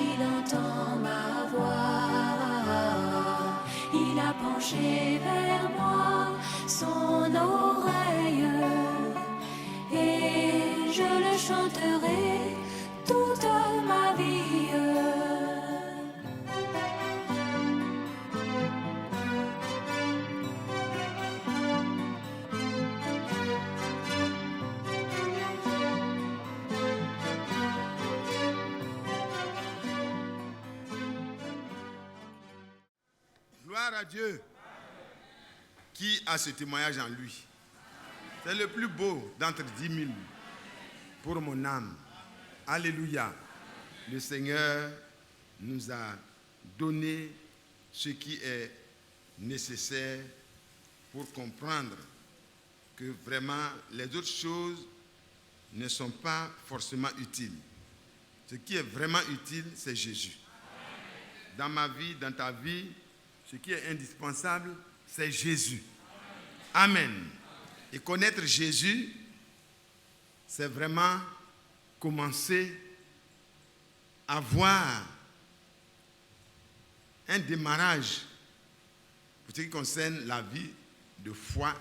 il entend ma voix. Il a penché vers moi son oreille et je le chanterai toute ma vie. Gloire à Dieu. Qui a ce témoignage en lui? C'est le plus beau d'entre 10 000 pour mon âme. Alléluia. Le Seigneur nous a donné ce qui est nécessaire pour comprendre que vraiment les autres choses ne sont pas forcément utiles. Ce qui est vraiment utile, c'est Jésus. Dans ma vie, dans ta vie, ce qui est indispensable, c'est Jésus. Amen. Et connaître Jésus, c'est vraiment commencer à voir un démarrage pour ce qui concerne la vie de foi,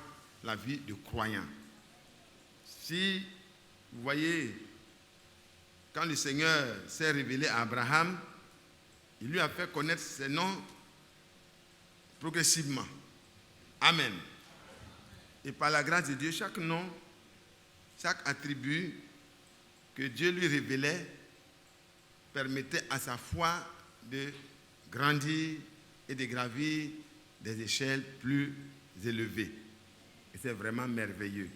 la vie de croyant. Si vous voyez, quand le Seigneur s'est révélé à Abraham, il lui a fait connaître ses noms progressivement. Amen. Et par la grâce de Dieu, chaque nom, chaque attribut que Dieu lui révélait permettait à sa foi de grandir et de gravir des échelles plus élevées. Et c'est vraiment merveilleux.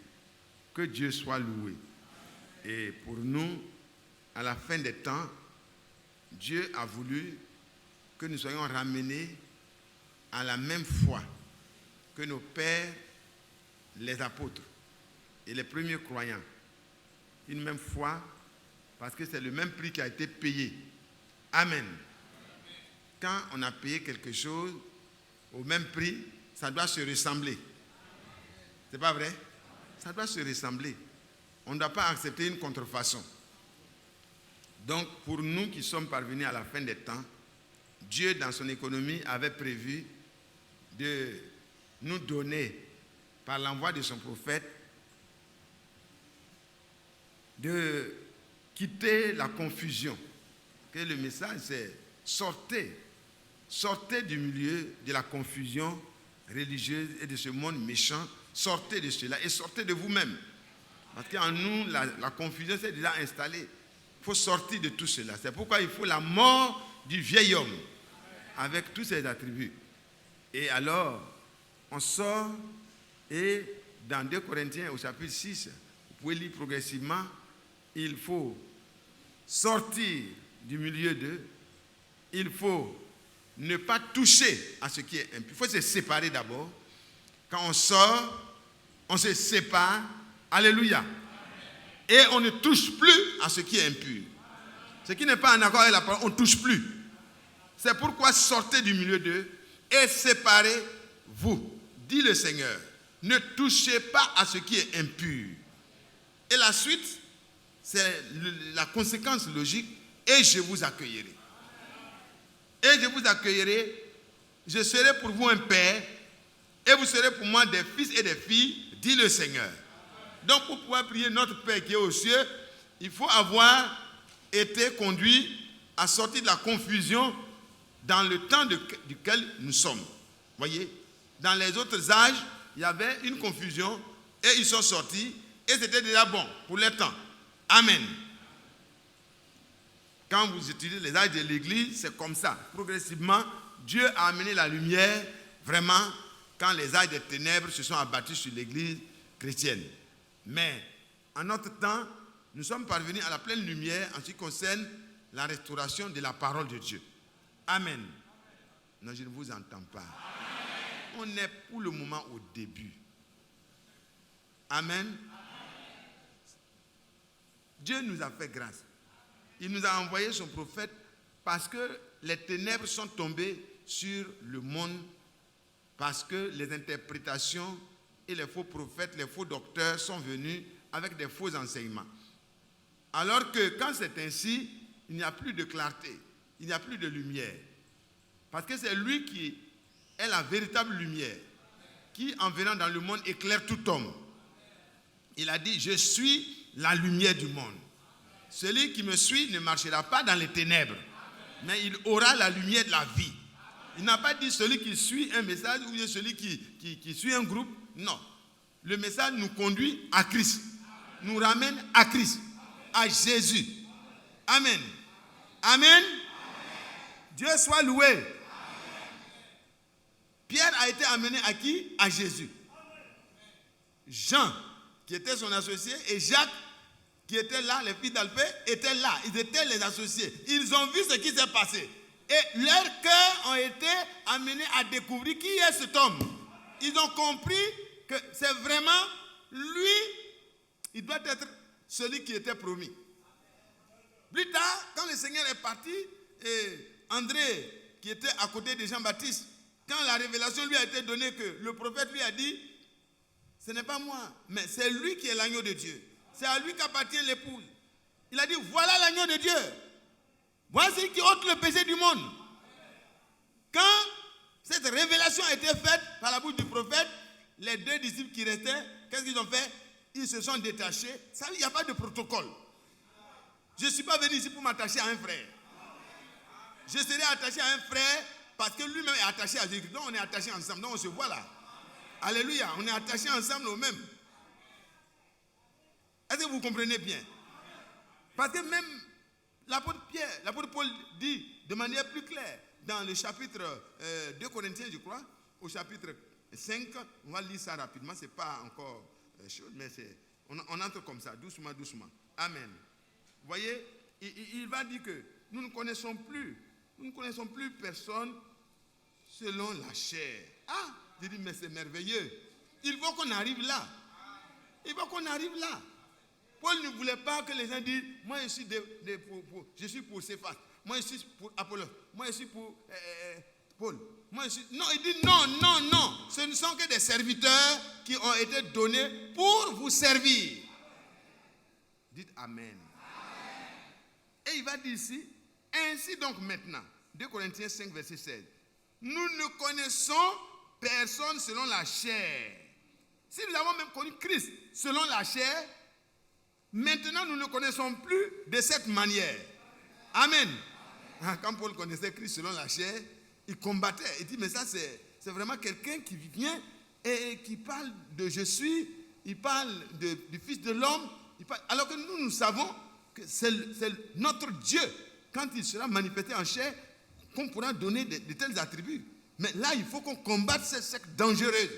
Que Dieu soit loué. Et pour nous, à la fin des temps, Dieu a voulu que nous soyons ramenés à la même foi que nos pères, les apôtres et les premiers croyants. Une même foi, parce que c'est le même prix qui a été payé. Amen. Quand on a payé quelque chose au même prix, ça doit se ressembler. C'est pas vrai? Ça doit se ressembler. On ne doit pas accepter une contrefaçon. Donc, pour nous qui sommes parvenus à la fin des temps, Dieu, dans son économie, avait prévu de nous donner, par l'envoi de son prophète, de quitter la confusion. Que le message, c'est sortez du milieu de la confusion religieuse et de ce monde méchant. Sortez de cela et sortez de vous-même. Parce qu'en nous, la confusion s'est déjà installée. Il faut sortir de tout cela. C'est pourquoi il faut la mort du vieil homme avec tous ses attributs. Et alors, on sort et dans 2 Corinthiens au chapitre 6, vous pouvez lire progressivement, il faut sortir du milieu d'eux, il faut ne pas toucher à ce qui est impur. Il faut se séparer d'abord. Quand on sort, on se sépare. Alléluia. Et on ne touche plus à ce qui est impur. Ce qui n'est pas en accord avec la parole, on ne touche plus. C'est pourquoi sortez du milieu d'eux et séparez-vous, dit le Seigneur. Ne touchez pas à ce qui est impur. Et la suite, c'est la conséquence logique, et je vous accueillerai. Et je vous accueillerai, je serai pour vous un père, et vous serez pour moi des fils et des filles, dit le Seigneur. Donc pour pouvoir prier notre Père qui est aux cieux, il faut avoir été conduit à sortir de la confusion dans le temps duquel nous sommes. Voyez, dans les autres âges, il y avait une confusion et ils sont sortis et c'était déjà bon pour les temps. Amen. Quand vous étudiez les âges de l'Église, c'est comme ça. Progressivement, Dieu a amené la lumière vraiment quand les âges des ténèbres se sont abattus sur l'Église chrétienne. Mais en notre temps, nous sommes parvenus à la pleine lumière en ce qui concerne la restauration de la parole de Dieu. Amen. Non, je ne vous entends pas. On est pour le moment au début. Amen. Dieu nous a fait grâce. Il nous a envoyé son prophète parce que les ténèbres sont tombées sur le monde, parce que les interprétations et les faux prophètes, les faux docteurs sont venus avec des faux enseignements. Alors que quand c'est ainsi, il n'y a plus de clarté. il n'y a plus de lumière. Parce que c'est lui qui est la véritable lumière, qui en venant dans le monde éclaire tout homme. Il a dit, je suis la lumière du monde. Celui qui me suit ne marchera pas dans les ténèbres, mais il aura la lumière de la vie. Il n'a pas dit celui qui suit un message ou celui qui suit un groupe. Non. Le message nous conduit à Christ, nous ramène à Christ, à Jésus. Amen. Amen. Dieu soit loué. Amen. Pierre a été amené à qui? À Jésus. Jean, qui était son associé, et Jacques, qui était là, les fils d'Alphée, étaient là. Ils étaient les associés. Ils ont vu ce qui s'est passé. Et leurs cœurs ont été amenés à découvrir qui est cet homme. Ils ont compris que c'est vraiment lui, il doit être celui qui était promis. Plus tard, quand le Seigneur est parti, et André, qui était à côté de Jean-Baptiste, quand la révélation lui a été donnée, que le prophète lui a dit, ce n'est pas moi, mais c'est lui qui est l'agneau de Dieu. C'est à lui qu'appartient l'épouse. Il a dit, voilà l'agneau de Dieu. Voici qui ôte le péché du monde. Quand cette révélation a été faite par la bouche du prophète, les deux disciples qui restaient, qu'est-ce qu'ils ont fait? Ils se sont détachés. Ça, il n'y a pas de protocole. Je ne suis pas venu ici pour m'attacher à un frère. Je serai attaché à un frère parce que lui-même est attaché à Jésus. Donc on est attachés ensemble. Donc on se voit là. Alléluia. On est attachés ensemble au même. Est-ce que vous comprenez bien? Parce que même l'apôtre Paul dit de manière plus claire dans le chapitre 2 Corinthiens, je crois, au chapitre 5, on va lire ça rapidement, ce n'est pas encore chose, mais on entre comme ça, doucement, doucement. Amen. Vous voyez, il va dire que nous ne connaissons plus personne selon la chair. Ah, je dis, mais c'est merveilleux. Il faut qu'on arrive là. Il faut qu'on arrive là. Paul ne voulait pas que les gens disent, moi je suis pour Céphas, moi je suis pour Apollos, moi je suis pour Paul. Moi je suis... Non, il dit non. Ce ne sont que des serviteurs qui ont été donnés pour vous servir. Dites Amen. Et il va dire ici, ainsi donc maintenant, 2 Corinthiens 5, verset 16, nous ne connaissons personne selon la chair. Si nous avons même connu Christ selon la chair, maintenant nous ne connaissons plus de cette manière. Amen. Quand Paul connaissait Christ selon la chair, il combattait. Il dit, mais ça c'est vraiment quelqu'un qui vient et qui parle de je suis, il parle du Fils de l'homme, alors que nous savons que c'est notre Dieu, quand il sera manifesté en chair, qu'on pourra donner de tels attributs. Mais là, il faut qu'on combatte cette secte dangereuse.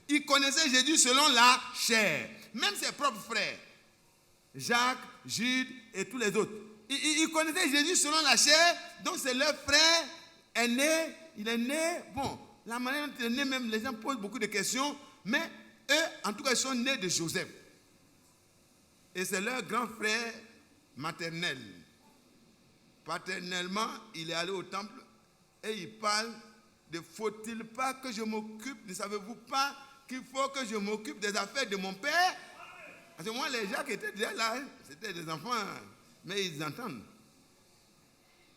Il connaissait Jésus selon la chair. Même ses propres frères, Jacques, Jude et tous les autres. Ils connaissaient Jésus selon la chair, donc c'est leur frère aîné, il est né, bon, la manière dont il est né, même les gens posent beaucoup de questions, mais eux, en tout cas, ils sont nés de Joseph. Et c'est leur grand frère maternel. Paternellement, il est allé au temple et il parle de faut-il pas que je m'occupe, ne savez-vous pas qu'il faut que je m'occupe des affaires de mon père? Parce que moi, les gens qui étaient déjà là, c'était des enfants, mais ils entendent.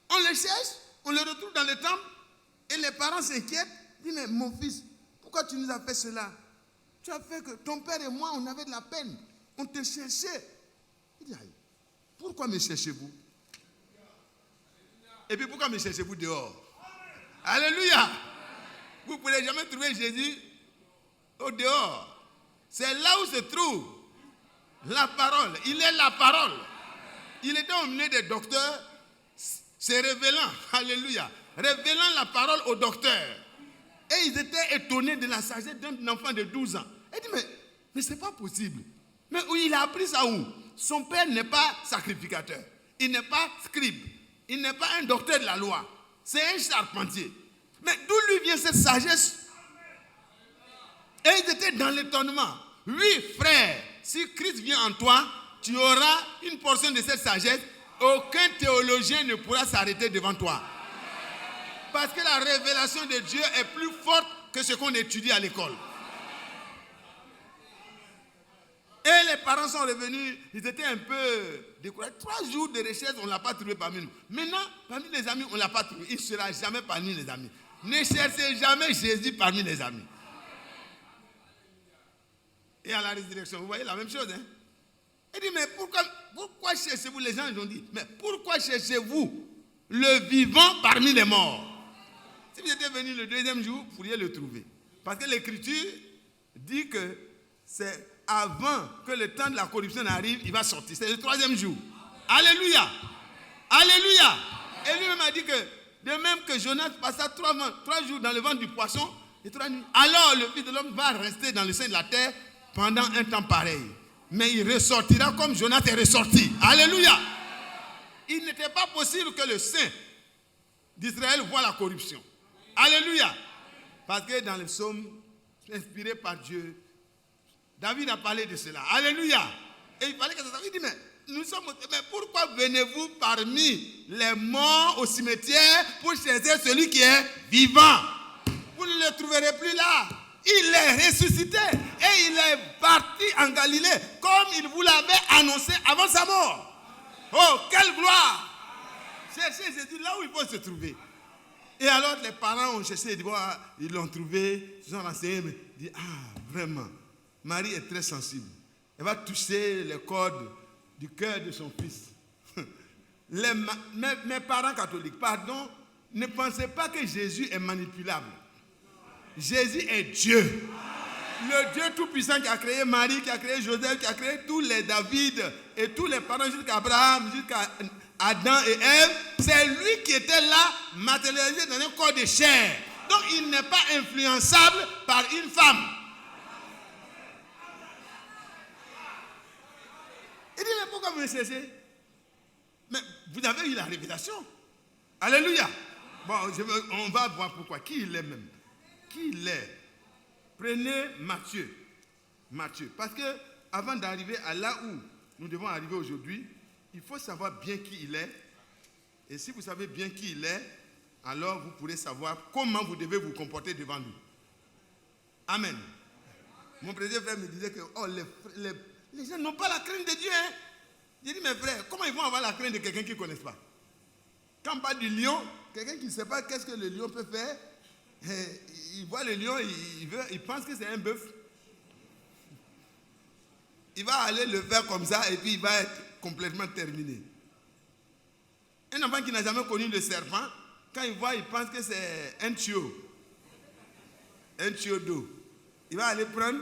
On les cherche, on les retrouve dans le temple, et les parents s'inquiètent. Ils disent, mais mon fils, pourquoi tu nous as fait cela? Tu as fait que ton père et moi, on avait de la peine. On te cherchait. Il dit, pourquoi me cherchez-vous? Et puis pourquoi me cherchez-vous dehors? Alléluia! Vous ne pourrez jamais trouver Jésus au dehors. C'est là où se trouve la parole. Il est la parole. Il était au milieu des docteurs, se révélant, alléluia, révélant la parole aux docteurs. Et ils étaient étonnés de la sagesse d'un enfant de 12 ans. Il dit, mais c'est pas possible. Mais où il a appris ça où? Son père n'est pas sacrificateur. Il n'est pas scribe. Il n'est pas un docteur de la loi. C'est un charpentier. Mais d'où lui vient cette sagesse? Et ils étaient dans l'étonnement. Oui, frère, si Christ vient en toi, tu auras une portion de cette sagesse. Aucun théologien ne pourra s'arrêter devant toi. Parce que la révélation de Dieu est plus forte que ce qu'on étudie à l'école. Et les parents sont revenus, ils étaient un peu découragés. 3 jours de recherche, on ne l'a pas trouvé parmi nous. Maintenant, parmi les amis, on ne l'a pas trouvé. Il ne sera jamais parmi les amis. Ne cherchez jamais Jésus parmi les amis. Et à la résurrection, vous voyez la même chose. Hein? Il dit, mais pourquoi cherchez-vous? Les gens ils ont dit, mais pourquoi cherchez-vous le vivant parmi les morts? Si vous étiez venu le 2e jour, vous pourriez le trouver. Parce que l'Écriture dit que c'est avant que le temps de la corruption arrive, il va sortir. C'est le 3e jour. Alléluia. Alléluia. Et lui-même a dit que, de même que Jonas passa 3 jours dans le ventre du poisson, et 3 nuits, alors le Fils de l'homme va rester dans le sein de la terre pendant un temps pareil. Mais il ressortira comme Jonas est ressorti. Alléluia. Il n'était pas possible que le saint d'Israël voie la corruption. Alléluia. Parce que dans les psaumes inspirés par Dieu, David a parlé de cela. Alléluia. Et il fallait que ça. Il dit, mais pourquoi venez-vous parmi les morts au cimetière pour chercher celui qui est vivant? Vous ne le trouverez plus là. Il est ressuscité et il est parti en Galilée comme il vous l'avait annoncé avant sa mort. Oh, quelle gloire! Cherchez Jésus là où il faut se trouver. Et alors les parents ont cherché, ils l'ont trouvé, ils ont renseigné, mais ils disent, vraiment, Marie est très sensible. Elle va toucher les cordes du cœur de son fils. Mes parents catholiques, pardon, ne pensez pas que Jésus est manipulable. Jésus est Dieu. Le Dieu tout-puissant qui a créé Marie, qui a créé Joseph, qui a créé tous les David et tous les parents jusqu'à Abraham, jusqu'à Adam et Ève, c'est lui qui était là, matérialisé dans un corps de chair. Donc il n'est pas influençable par une femme. Il dit, mais pourquoi vous me cherchez? Mais vous avez eu la révélation. Alléluia. Bon, on va voir pourquoi. Qui il est même? Qui il est? Prenez Matthieu. Matthieu. Parce que avant d'arriver à là où nous devons arriver aujourd'hui, il faut savoir bien qui il est. Et si vous savez bien qui il est, alors vous pourrez savoir comment vous devez vous comporter devant lui. Amen. Mon président frère me disait que les gens n'ont pas la crainte de Dieu. Hein? J'ai dit, mes frères, comment ils vont avoir la crainte de quelqu'un qu'ils ne connaissent pas? Quand on parle du lion, quelqu'un qui ne sait pas qu'est-ce que le lion peut faire, il voit le lion, il pense que c'est un bœuf. Il va aller le faire comme ça et puis il va être complètement terminé. Un enfant qui n'a jamais connu le serpent, quand il voit, il pense que c'est un tuyau d'eau. Il va aller prendre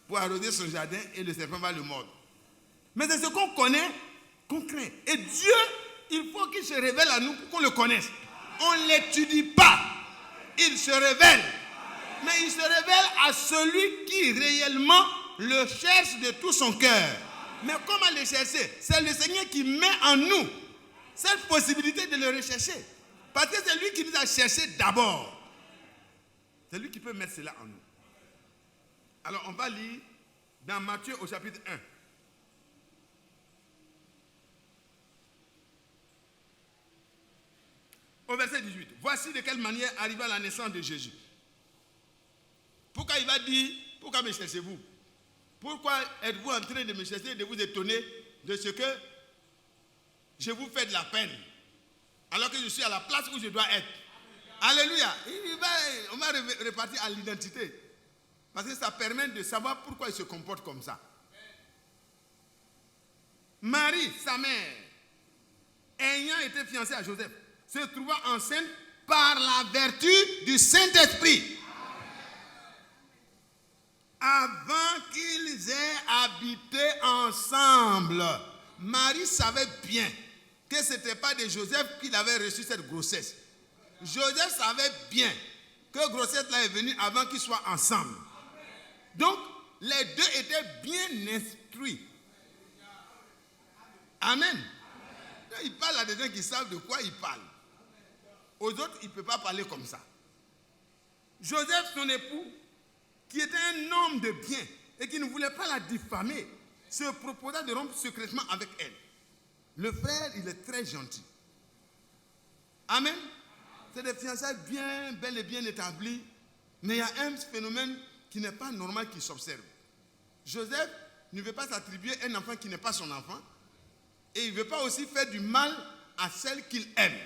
pour arroser son jardin et le serpent va le mordre. Mais c'est ce qu'on connaît, qu'on craint. Et Dieu, il faut qu'il se révèle à nous pour qu'on le connaisse. On ne l'étudie pas. Il se révèle. Mais il se révèle à celui qui réellement le cherche de tout son cœur. Mais comment le chercher? C'est le Seigneur qui met en nous cette possibilité de le rechercher. Parce que c'est lui qui nous a cherché d'abord. C'est lui qui peut mettre cela en nous. Alors on va lire dans Matthieu au chapitre 1. Au verset 18. Voici de quelle manière arriva la naissance de Jésus. Pourquoi il va dire, pourquoi me cherchez-vous? Pourquoi êtes-vous en train de me chercher, de vous étonner de ce que je vous fais de la peine, alors que je suis à la place où je dois être? Alléluia. On va repartir à l'identité. Parce que ça permet de savoir pourquoi il se comporte comme ça. Marie, sa mère, ayant été fiancée à Joseph, se trouva enceinte par la vertu du Saint-Esprit. Avant qu'ils aient habité ensemble, Marie savait bien que ce n'était pas de Joseph qu'il avait reçu cette grossesse. Joseph savait bien que grossesse là est venue avant qu'ils soient ensemble. Donc, les deux étaient bien instruits. Amen. Il parle à des gens qui savent de quoi il parle. Aux autres, il ne peut pas parler comme ça. Joseph, son époux, qui était un homme de bien et qui ne voulait pas la diffamer, se proposa de rompre secrètement avec elle. Le frère, il est très gentil. Amen. C'est des fiançailles bien, bel et bien établies, mais il y a un phénomène qui n'est pas normal qui s'observe. Joseph ne veut pas s'attribuer un enfant qui n'est pas son enfant. Et il ne veut pas aussi faire du mal à celle qu'il aime.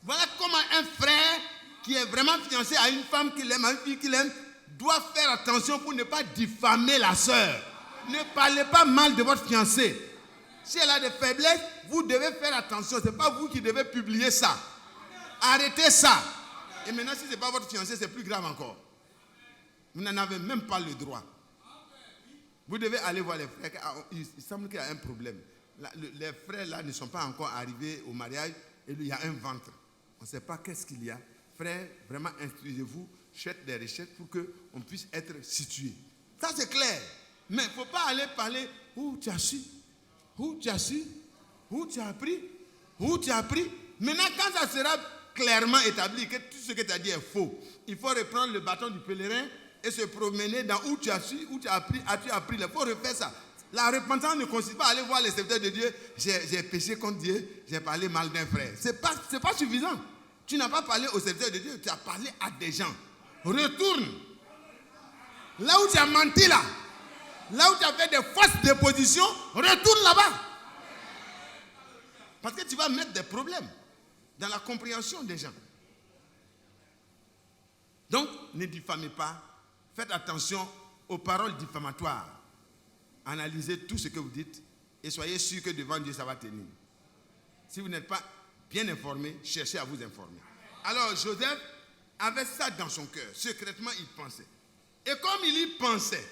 Voilà comment un frère qui est vraiment fiancé à une femme qu'il aime, à une fille qu'il aime, doit faire attention pour ne pas diffamer la sœur. Ne parlez pas mal de votre fiancée. Si elle a des faiblesses, vous devez faire attention. Ce n'est pas vous qui devez publier ça. Arrêtez ça. Et maintenant, si ce n'est pas votre fiancé, c'est plus grave encore. Vous n'en avez même pas le droit. Vous devez aller voir les frères. Il semble qu'il y a un problème. Les frères là ne sont pas encore arrivés au mariage et il y a un ventre. On ne sait pas qu'est-ce qu'il y a. Frères, vraiment instruisez-vous, faites des recherches pour qu'on puisse être situé. Ça c'est clair. Mais il ne faut pas aller parler où tu as su, où tu as su, où tu as appris, où tu as appris. Maintenant, quand ça sera clairement établi que tout ce que tu as dit est faux, il faut reprendre le bâton du pèlerin et se promener dans où tu as su, où tu as appris, as-tu appris. Il faut refaire ça. La repentance ne consiste pas à aller voir les serviteurs de Dieu. J'ai péché contre Dieu, j'ai parlé mal d'un frère. Ce n'est pas suffisant. Tu n'as pas parlé aux serviteurs de Dieu, tu as parlé à des gens. Retourne. Là où tu as menti là, là où tu as fait des fausses dépositions, retourne là-bas. Parce que tu vas mettre des problèmes dans la compréhension des gens. Donc, ne diffamez pas. Faites attention aux paroles diffamatoires. Analysez tout ce que vous dites et soyez sûr que devant Dieu, ça va tenir. Si vous n'êtes pas bien informé, cherchez à vous informer. Alors, Joseph avait ça dans son cœur. Secrètement, il pensait. Et comme il y pensait,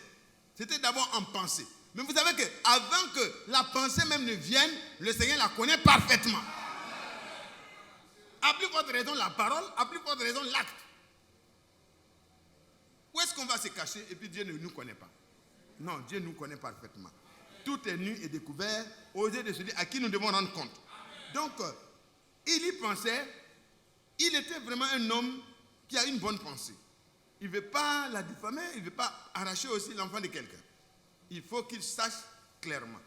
c'était d'abord en pensée. Mais vous savez qu'avant que la pensée même ne vienne, le Seigneur la connaît parfaitement. À plus forte raison la parole, à plus forte raison l'acte. Où est-ce qu'on va se cacher et puis Dieu ne nous connaît pas? Non, Dieu nous connaît parfaitement. Tout est nu et découvert aux yeux de celui à qui nous devons rendre compte. Donc, il y pensait, il était vraiment un homme qui a une bonne pensée. Il ne veut pas la diffamer, il ne veut pas arracher aussi l'enfant de quelqu'un. Il faut qu'il sache clairement.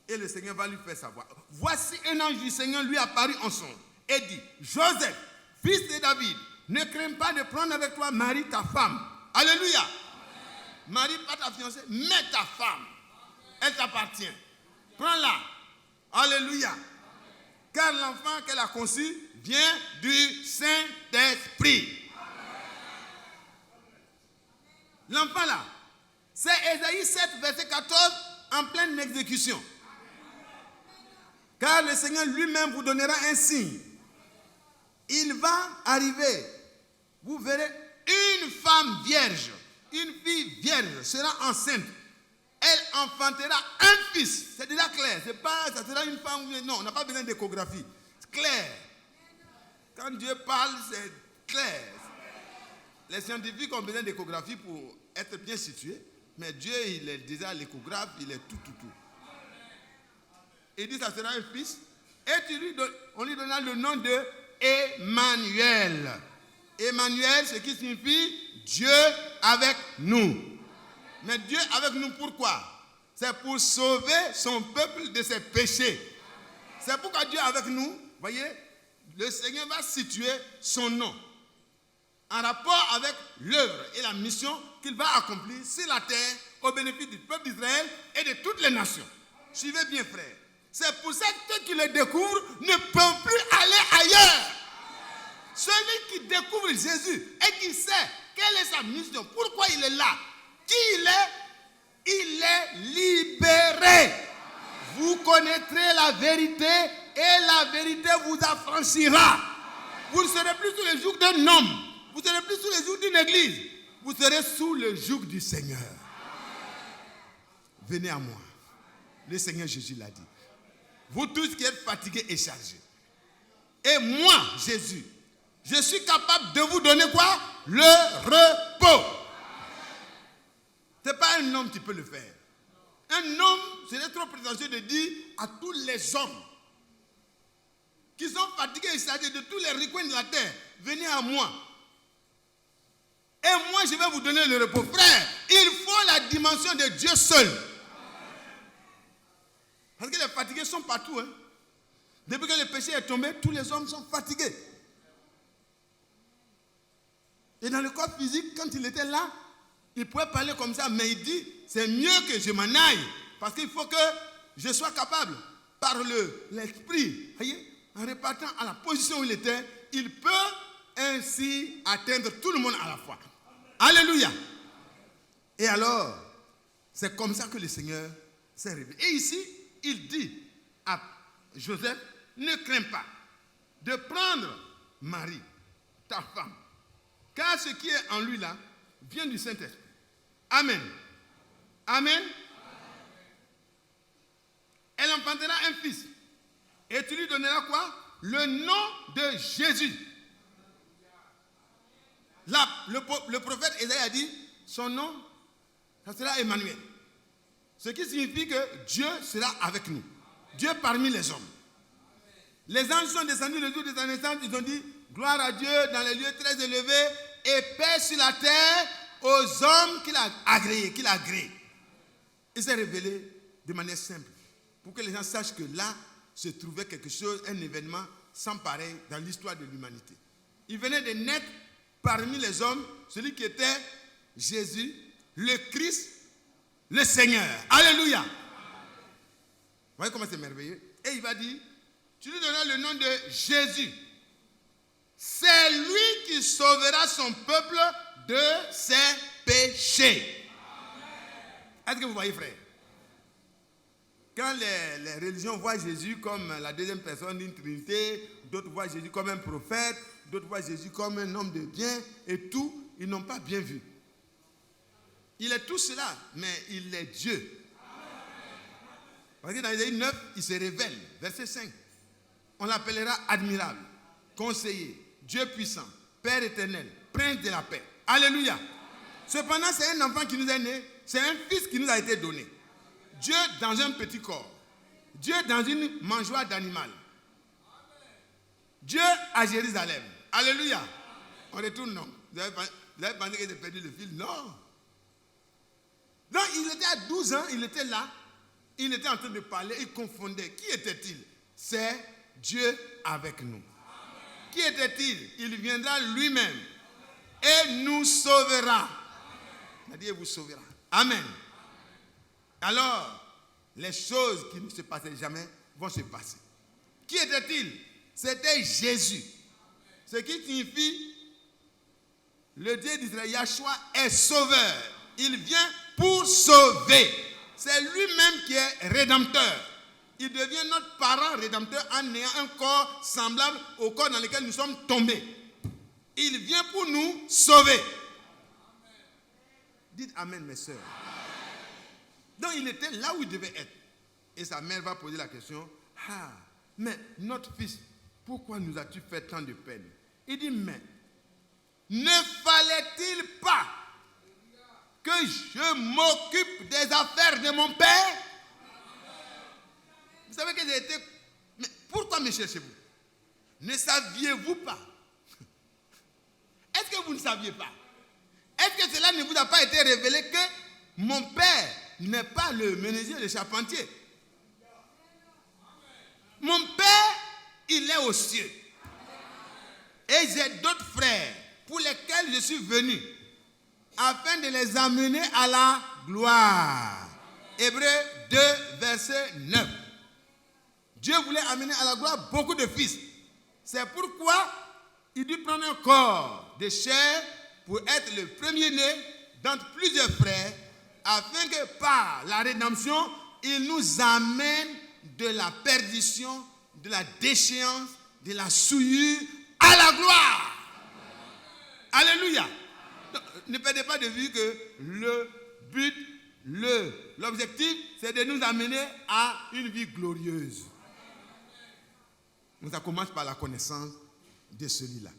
Et le Seigneur va lui faire savoir. Voici un ange du Seigneur lui apparut en songe et dit, Joseph, fils de David, ne crains pas de prendre avec toi Marie, ta femme. Alléluia. Marie, pas ta fiancée, mais ta femme. Elle t'appartient. Prends-la. Alléluia. Car l'enfant qu'elle a conçu vient du Saint-Esprit. L'enfant là, c'est Ésaïe 7, verset 14, en pleine exécution. Car le Seigneur lui-même vous donnera un signe. Il va arriver. Vous verrez une femme vierge. Une fille vierge sera enceinte. Elle enfantera un fils. C'est déjà clair. C'est pas, ça sera une femme. Non, on n'a pas besoin d'échographie. C'est clair. Quand Dieu parle, c'est clair. Les scientifiques ont besoin d'échographie pour être bien situés. Mais Dieu, il est déjà l'échographe, il est tout. Il dit, ça sera un fils. Et on lui donnera le nom de Emmanuel. Emmanuel, ce qui signifie Dieu avec nous. Mais Dieu avec nous pourquoi? C'est pour sauver son peuple de ses péchés. C'est pourquoi Dieu est avec nous. Voyez, le Seigneur va situer son nom en rapport avec l'œuvre et la mission qu'il va accomplir sur la terre au bénéfice du peuple d'Israël et de toutes les nations. Suivez bien, frère. C'est pour ça que ceux qui le découvrent ne peuvent plus aller ailleurs. Celui qui découvre Jésus et qui sait quelle est sa mission, pourquoi il est là, qui il est libéré. Vous connaîtrez la vérité et la vérité vous affranchira. Vous ne serez plus sous le joug d'un homme. Vous ne serez plus sous le joug d'une église. Vous serez sous le joug du Seigneur. Venez à moi. Le Seigneur Jésus l'a dit. Vous tous qui êtes fatigués et chargés. Et moi, Jésus, je suis capable de vous donner quoi? Le repos. Ce n'est pas un homme qui peut le faire. Un homme, c'est trop prétentieux de dire à tous les hommes qui sont fatigués et chargés de tous les recoins de la terre, venez à moi. Et moi, je vais vous donner le repos. Frère, il faut la dimension de Dieu seul. Parce que les fatigués sont partout. Hein. Depuis que le péché est tombé, tous les hommes sont fatigués. Et dans le corps physique, quand il était là, il pouvait parler comme ça, mais il dit, c'est mieux que je m'en aille Parce qu'il faut que je sois capable, par l'esprit, voyez, en repartant à la position où il était, il peut ainsi atteindre tout le monde à la fois. Alléluia. Et alors, c'est comme ça que le Seigneur s'est révélé. Et ici, il dit à Joseph, ne crains pas de prendre Marie, ta femme, car ce qui est en lui là vient du Saint-Esprit. Amen. Amen. Elle enfantera un fils. Et tu lui donneras quoi? Le nom de Jésus. Là, le prophète Ésaïe a dit, son nom, ça sera Emmanuel. Ce qui signifie que Dieu sera avec nous. Dieu parmi les hommes. Les anges sont descendus le jour de sa naissance, ils ont dit, gloire à Dieu dans les lieux très élevés et paix sur la terre aux hommes qu'il a agréés, qu'il a agréés. Il s'est révélé de manière simple, pour que les gens sachent que là se trouvait quelque chose, un événement sans pareil dans l'histoire de l'humanité. Il venait de naître parmi les hommes, celui qui était Jésus, le Christ, le Seigneur. Alléluia. Vous voyez comment c'est merveilleux? Et il va dire, tu lui donneras le nom de Jésus. C'est lui qui sauvera son peuple de ses péchés. Est-ce que vous voyez, frère? Quand les religions voient Jésus comme la deuxième personne d'une Trinité, d'autres voient Jésus comme un prophète, d'autres voient Jésus comme un homme de bien, et tout, ils n'ont pas bien vu. Il est tout cela, mais il est Dieu. Parce que dans Isaïe 9, il se révèle, verset 5. On l'appellera admirable, conseiller, Dieu puissant, Père éternel, Prince de la paix. Alléluia. Cependant, c'est un enfant qui nous est né, c'est un fils qui nous a été donné. Dieu dans un petit corps. Dieu dans une mangeoire d'animal. Dieu à Jérusalem. Alléluia. On retourne, non. Vous avez pensé que j'ai perdu le fil? Non. Donc, il était à 12 ans, il était là. Il était en train de parler, il confondait. Qui était-il? C'est Dieu avec nous. Amen. Qui était-il? Il viendra lui-même et nous sauvera. Il a dit, il vous sauvera. Amen. Alors, les choses qui ne se passaient jamais vont se passer. Qui était-il? C'était Jésus. Ce qui signifie, le Dieu d'Israël, Yahshua, est sauveur. Il vient pour sauver. C'est lui-même qui est rédempteur. Il devient notre parent rédempteur en ayant un corps semblable au corps dans lequel nous sommes tombés. Il vient pour nous sauver. Amen. Dites Amen, mes sœurs. Donc il était là où il devait être. Et sa mère va poser la question, ah, mais notre fils, pourquoi nous as-tu fait tant de peine? Il dit, mais ne fallait-il pas que je m'occupe des affaires de mon père? Vous savez que j'ai été... Mais pourquoi me cherchez-vous? Ne saviez-vous pas? Est-ce que vous ne saviez pas? Est-ce que cela ne vous a pas été révélé que mon père n'est pas le menuisier, le charpentier? Mon père, il est aux cieux. Et j'ai d'autres frères pour lesquels je suis venu, afin de les amener à la gloire. Hébreux 2, verset 9. Dieu voulait amener à la gloire beaucoup de fils. C'est pourquoi il dut prendre un corps de chair pour être le premier-né d'entre plusieurs frères, afin que par la rédemption, il nous amène de la perdition, de la déchéance, de la souillure à la gloire. Alléluia. Donc, ne perdez pas de vue que le but, l'objectif, c'est de nous amener à une vie glorieuse. Donc ça commence par la connaissance de celui-là.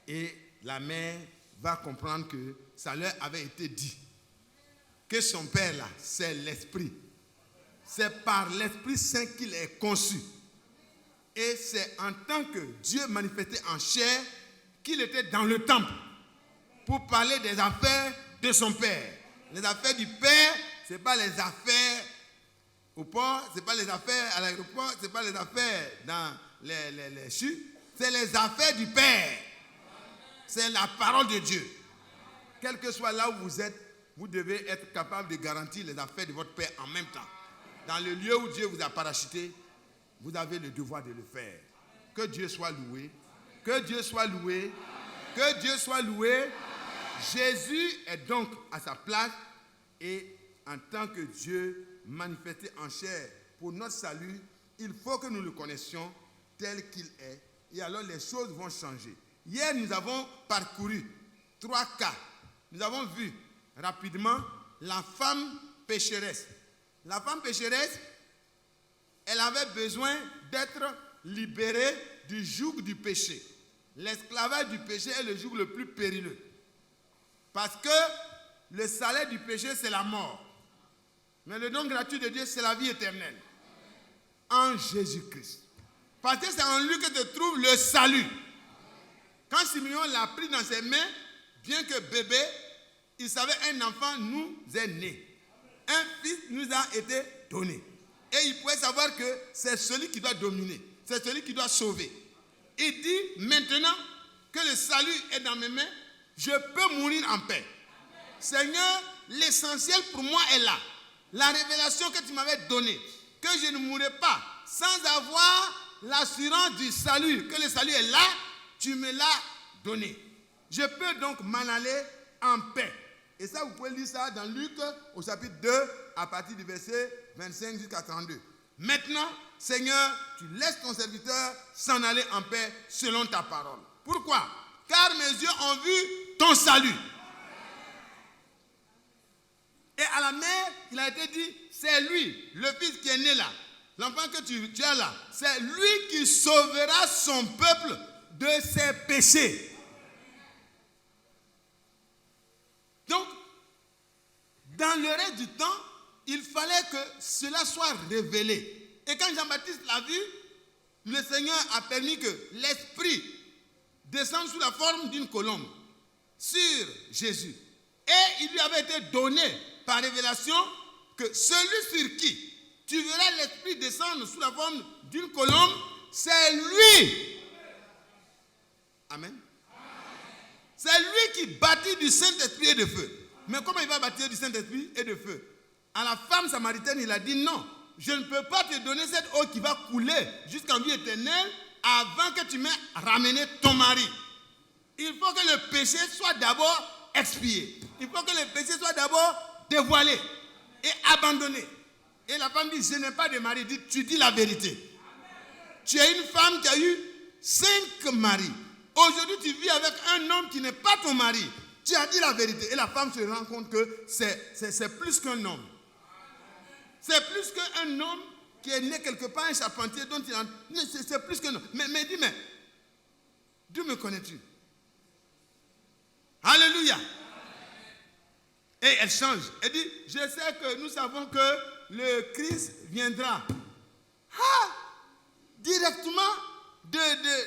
Et la mère va comprendre que ça leur avait été dit. Que son père là, c'est l'Esprit. C'est par l'Esprit Saint qu'il est conçu. Et c'est en tant que Dieu manifesté en chair qu'il était dans le temple pour parler des affaires de son père. Les affaires du père, ce n'est pas les affaires au port, ce n'est pas les affaires à l'aéroport, ce n'est pas les affaires dans les chutes, c'est les affaires du père. C'est la parole de Dieu. Quel que soit là où vous êtes, vous devez être capable de garantir les affaires de votre Père en même temps. Dans le lieu où Dieu vous a parachuté, vous avez le devoir de le faire. Que Dieu soit loué. Que Dieu soit loué. Que Dieu soit loué. Jésus est donc à sa place et en tant que Dieu manifesté en chair pour notre salut, il faut que nous le connaissions tel qu'il est et alors les choses vont changer. Hier, nous avons parcouru 3 cas. Nous avons vu rapidement la femme pécheresse. La femme pécheresse, elle avait besoin d'être libérée du joug du péché. L'esclavage du péché est le joug le plus périlleux. Parce que le salaire du péché, c'est la mort. Mais le don gratuit de Dieu, c'est la vie éternelle. En Jésus-Christ. Parce que c'est en lui que se trouve le salut. Quand Simeon l'a pris dans ses mains, bien que bébé, il savait un enfant nous est né. Un fils nous a été donné. Et il pouvait savoir que c'est celui qui doit dominer. C'est celui qui doit sauver. Il dit, maintenant que le salut est dans mes mains, je peux mourir en paix. Seigneur, l'essentiel pour moi est là. La révélation que tu m'avais donnée, que je ne mourrai pas sans avoir l'assurance du salut, que le salut est là, tu me l'as donné. Je peux donc m'en aller en paix. Et ça, vous pouvez lire ça dans Luc au chapitre 2, à partir du verset 25 jusqu'à 32. Maintenant, Seigneur, tu laisses ton serviteur s'en aller en paix selon ta parole. Pourquoi? Car mes yeux ont vu ton salut. Et à la mère, il a été dit, c'est lui, le fils qui est né là, l'enfant que tu as là, c'est lui qui sauvera son peuple de ses péchés. Donc, dans le reste du temps, il fallait que cela soit révélé. Et quand Jean-Baptiste l'a vu, le Seigneur a permis que l'Esprit descende sous la forme d'une colombe sur Jésus. Et il lui avait été donné par révélation que celui sur qui tu verras l'Esprit descendre sous la forme d'une colombe, c'est lui. Amen. C'est lui qui bâtit du Saint-Esprit et de feu. Mais comment il va bâtir du Saint-Esprit et de feu? À la femme samaritaine, il a dit non, je ne peux pas te donner cette eau qui va couler jusqu'en vie éternelle avant que tu m'aies ramené ton mari. Il faut que le péché soit d'abord expié. Il faut que le péché soit d'abord dévoilé et abandonné. Et la femme dit, je n'ai pas de mari. Dit, tu dis la vérité. Tu es une femme qui a eu 5 maris. Aujourd'hui, tu vis avec un homme qui n'est pas ton mari. Tu as dit la vérité. Et la femme se rend compte que c'est plus qu'un homme. C'est plus qu'un homme qui est né quelque part, un charpentier dont il a... C'est plus qu'un homme. Mais dis, mais d'où me connais-tu? Alléluia. Et elle change. Elle dit, je sais que nous savons que le Christ viendra. Ah! Directement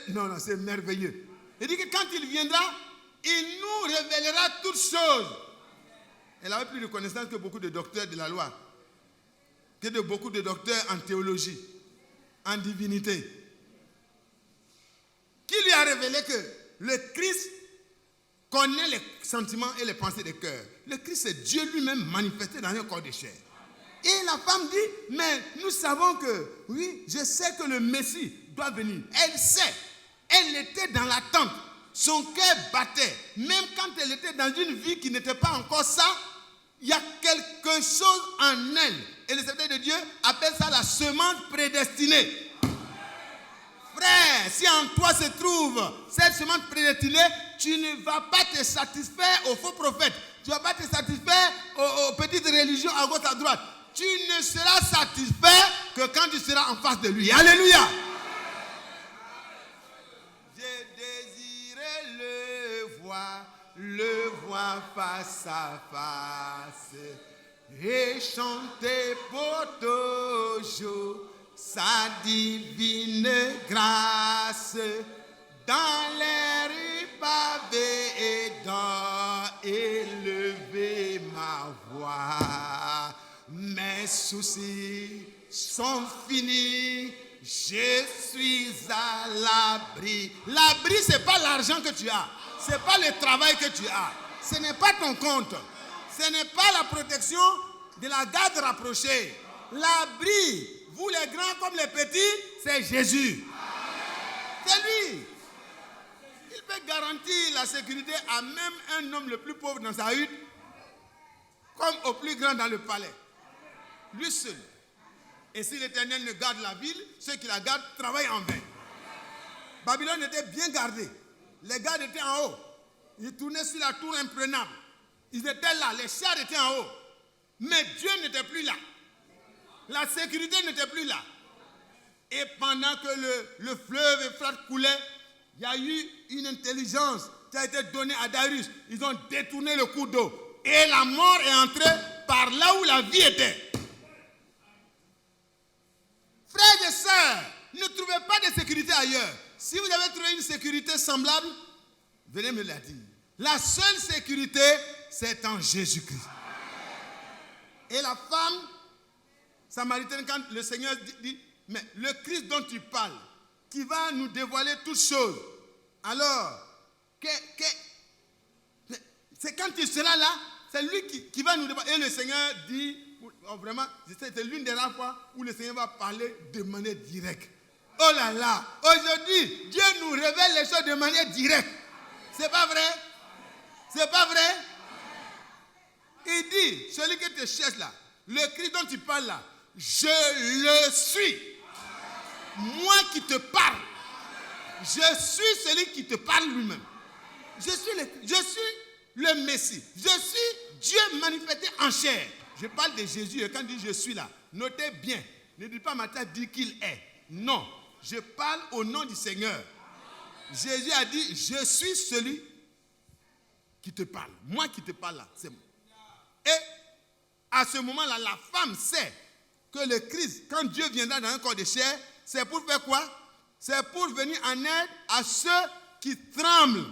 Non, c'est merveilleux. Elle dit que quand il viendra, il nous révélera toutes choses. Elle avait plus de connaissances que beaucoup de docteurs de la loi, que de beaucoup de docteurs en théologie, en divinité. Qui lui a révélé que le Christ connaît les sentiments et les pensées des cœurs. Le Christ, c'est Dieu lui-même manifesté dans un corps de chair. Et la femme dit, mais nous savons que, oui, je sais que le Messie doit venir. Elle sait. Elle était dans l'attente. Son cœur battait. Même quand elle était dans une vie qui n'était pas encore ça, il y a quelque chose en elle. Et le Seigneur de Dieu appelle ça la semence prédestinée. Frère, si en toi se trouve cette semence prédestinée, tu ne vas pas te satisfaire aux faux prophètes. Tu ne vas pas te satisfaire aux petites religions à gauche à droite. Tu ne seras satisfait que quand tu seras en face de lui. Alléluia. J'ai désiré le voir face à face et chanter pour toujours sa divine grâce dans les rues pavées et dans élever ma voix. Mes soucis sont finis, je suis à l'abri. L'abri, ce n'est pas l'argent que tu as, ce n'est pas le travail que tu as, ce n'est pas ton compte, Ce n'est pas la protection de la garde rapprochée. L'abri, vous les grands comme les petits, c'est Jésus. C'est lui. Il peut garantir la sécurité à même un homme le plus pauvre dans sa hutte, comme au plus grand dans le palais. Lui seul. Et si l'Éternel ne garde la ville, ceux qui la gardent travaillent en vain. Babylone était bien gardée. Les gardes étaient en haut. Ils tournaient sur la tour imprenable. Ils étaient là, les chars étaient en haut. Mais Dieu n'était plus là. La sécurité n'était plus là. Et pendant que le fleuve Euphrate coulait, il y a eu une intelligence qui a été donnée à Darius. Ils ont détourné le cours d'eau. Et la mort est entrée par là où la vie était. Frères et sœurs, ne trouvez pas de sécurité ailleurs. Si vous avez trouvé une sécurité semblable, venez me la dire. La seule sécurité, c'est en Jésus-Christ. Et la femme samaritaine, quand le Seigneur dit, mais le Christ dont tu parles, qui va nous dévoiler toutes choses, alors, c'est quand tu seras là, c'est lui qui va nous dévoiler. Et le Seigneur dit, vraiment, c'est l'une des rares fois où le Seigneur va parler de manière directe. Oh là là, aujourd'hui, Dieu nous révèle les choses de manière directe. C'est pas vrai? C'est pas vrai? Il dit, celui qui te cherche là, le Christ dont tu parles là, je le suis. Moi qui te parle. Je suis celui qui te parle lui-même. Je suis le Messie. Je suis Dieu manifesté en chair. Je parle de Jésus et quand il dit je suis là, notez bien. Ne dites pas Matthieu dit qu'il est. Non, je parle au nom du Seigneur. Jésus a dit je suis celui qui te parle. Moi qui te parle là, c'est moi. Et à ce moment-là, la femme sait que le Christ, quand Dieu viendra dans un corps de chair, c'est pour faire quoi? C'est pour venir en aide à ceux qui tremblent.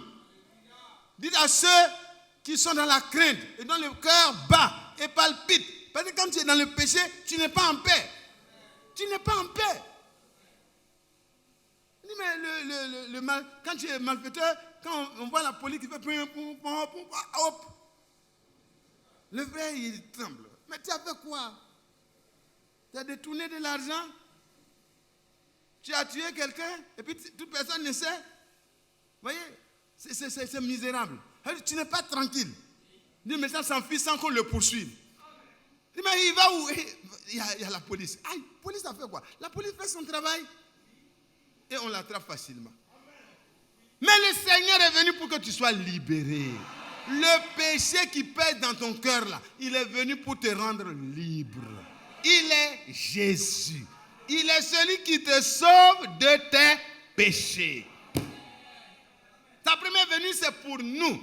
Dites à ceux qui sont dans la crainte et dont le cœur bat et palpite. Parce que quand tu es dans le péché, tu n'es pas en paix. Tu n'es pas en paix. Mais quand tu es malfaiteur, quand on voit la police qui fait hop, le frère il tremble. Mais tu as fait quoi? Tu as détourné de l'argent? Tu as tué quelqu'un et puis toute personne ne sait? Vous voyez? C'est misérable. Tu n'es pas tranquille. Le médecin s'enfuit sans qu'on le poursuive. Mais il va où? Il y a la police. Ah, la police a fait quoi? La police fait son travail. Et on l'attrape facilement. Mais le Seigneur est venu pour que tu sois libéré. Le péché qui pèse dans ton cœur là, il est venu pour te rendre libre. Il est Jésus. Il est celui qui te sauve de tes péchés. Sa première venue, c'est pour nous.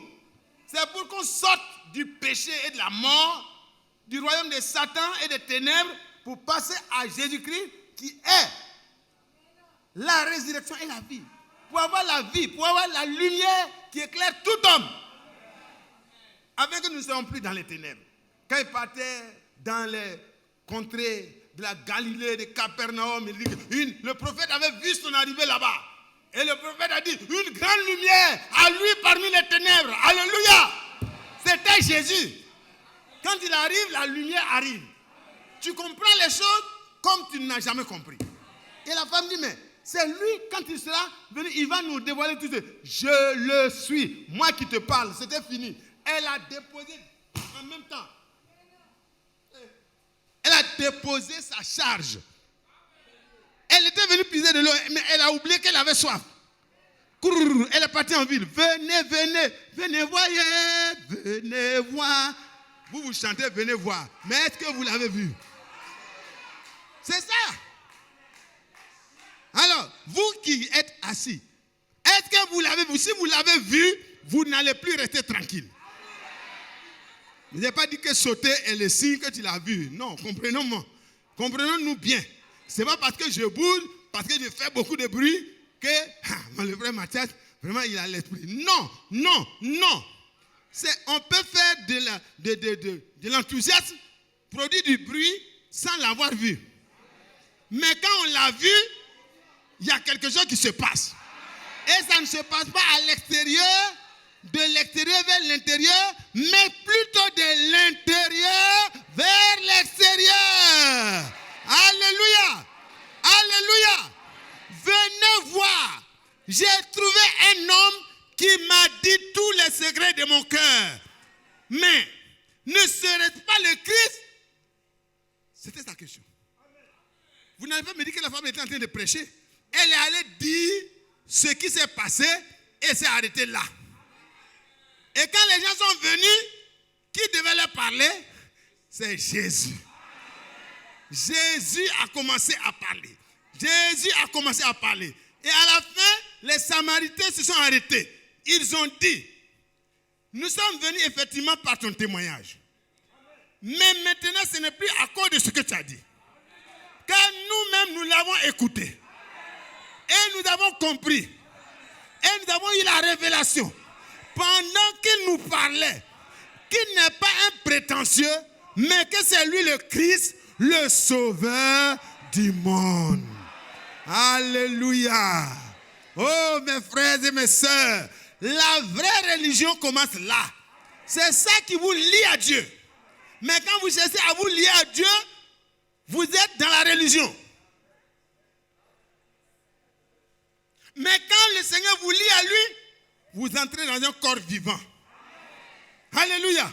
C'est pour qu'on sorte du péché et de la mort, du royaume de Satan et des ténèbres, pour passer à Jésus-Christ qui est la résurrection et la vie. Pour avoir la vie, pour avoir la lumière qui éclaire tout homme. Afin que nous ne soyons plus dans les ténèbres. Quand il partait dans les contrées de la Galilée, de Capernaum, il dit que le prophète avait vu son arrivée là-bas. Et le prophète a dit, une grande lumière à lui parmi les ténèbres. Alléluia! C'était Jésus. Quand il arrive, la lumière arrive. Tu comprends les choses comme tu n'as jamais compris. Et la femme dit, mais c'est lui, quand il sera venu, il va nous dévoiler tout ça. Je le suis. Moi qui te parle, c'était fini. Elle a déposé en même temps. Elle a déposé sa charge. Elle était venue puiser de l'eau, mais elle a oublié qu'elle avait soif. Elle est partie en ville. Venez voir. Vous chantez, venez voir. Mais est-ce que vous l'avez vu? C'est ça. Alors, vous qui êtes assis, est-ce que vous l'avez vu? Si vous l'avez vu, vous n'allez plus rester tranquille. Je n'ai pas dit que sauter est le signe que tu l'as vu. Non, comprenons-nous bien. Ce n'est pas parce que je bouge, parce que je fais beaucoup de bruit, que le frère Mathias, vraiment, il a l'esprit. Non. On peut faire de l'enthousiasme, produire du bruit, sans l'avoir vu. Mais quand on l'a vu, il y a quelque chose qui se passe. Et ça ne se passe pas à l'extérieur, de l'extérieur vers l'intérieur, mais plutôt de l'intérieur vers l'extérieur. Alléluia. Alléluia. Venez voir. J'ai trouvé un homme qui m'a dit tous les secrets de mon cœur. Mais ne serait-ce pas le Christ? C'était sa question. Vous n'avez pas me dit que la femme était en train de prêcher. Elle est allée dire ce qui s'est passé et s'est arrêtée là. Et quand les gens sont venus, qui devait leur parler? C'est Jésus. Jésus a commencé à parler. Jésus a commencé à parler. Et à la fin, les Samaritains se sont arrêtés. Ils ont dit, nous sommes venus effectivement par ton témoignage. Mais maintenant, ce n'est plus à cause de ce que tu as dit. Car nous-mêmes, nous l'avons écouté. Et nous avons compris. Et nous avons eu la révélation. Pendant qu'il nous parlait, qu'il n'est pas un prétentieux, mais que c'est lui le Christ, le sauveur du monde. Alléluia. Oh, mes frères et mes sœurs, la vraie religion commence là. C'est ça qui vous lie à Dieu. Mais quand vous cherchez à vous lier à Dieu, vous êtes dans la religion. Mais quand le Seigneur vous lie à lui, vous entrez dans un corps vivant. Alléluia.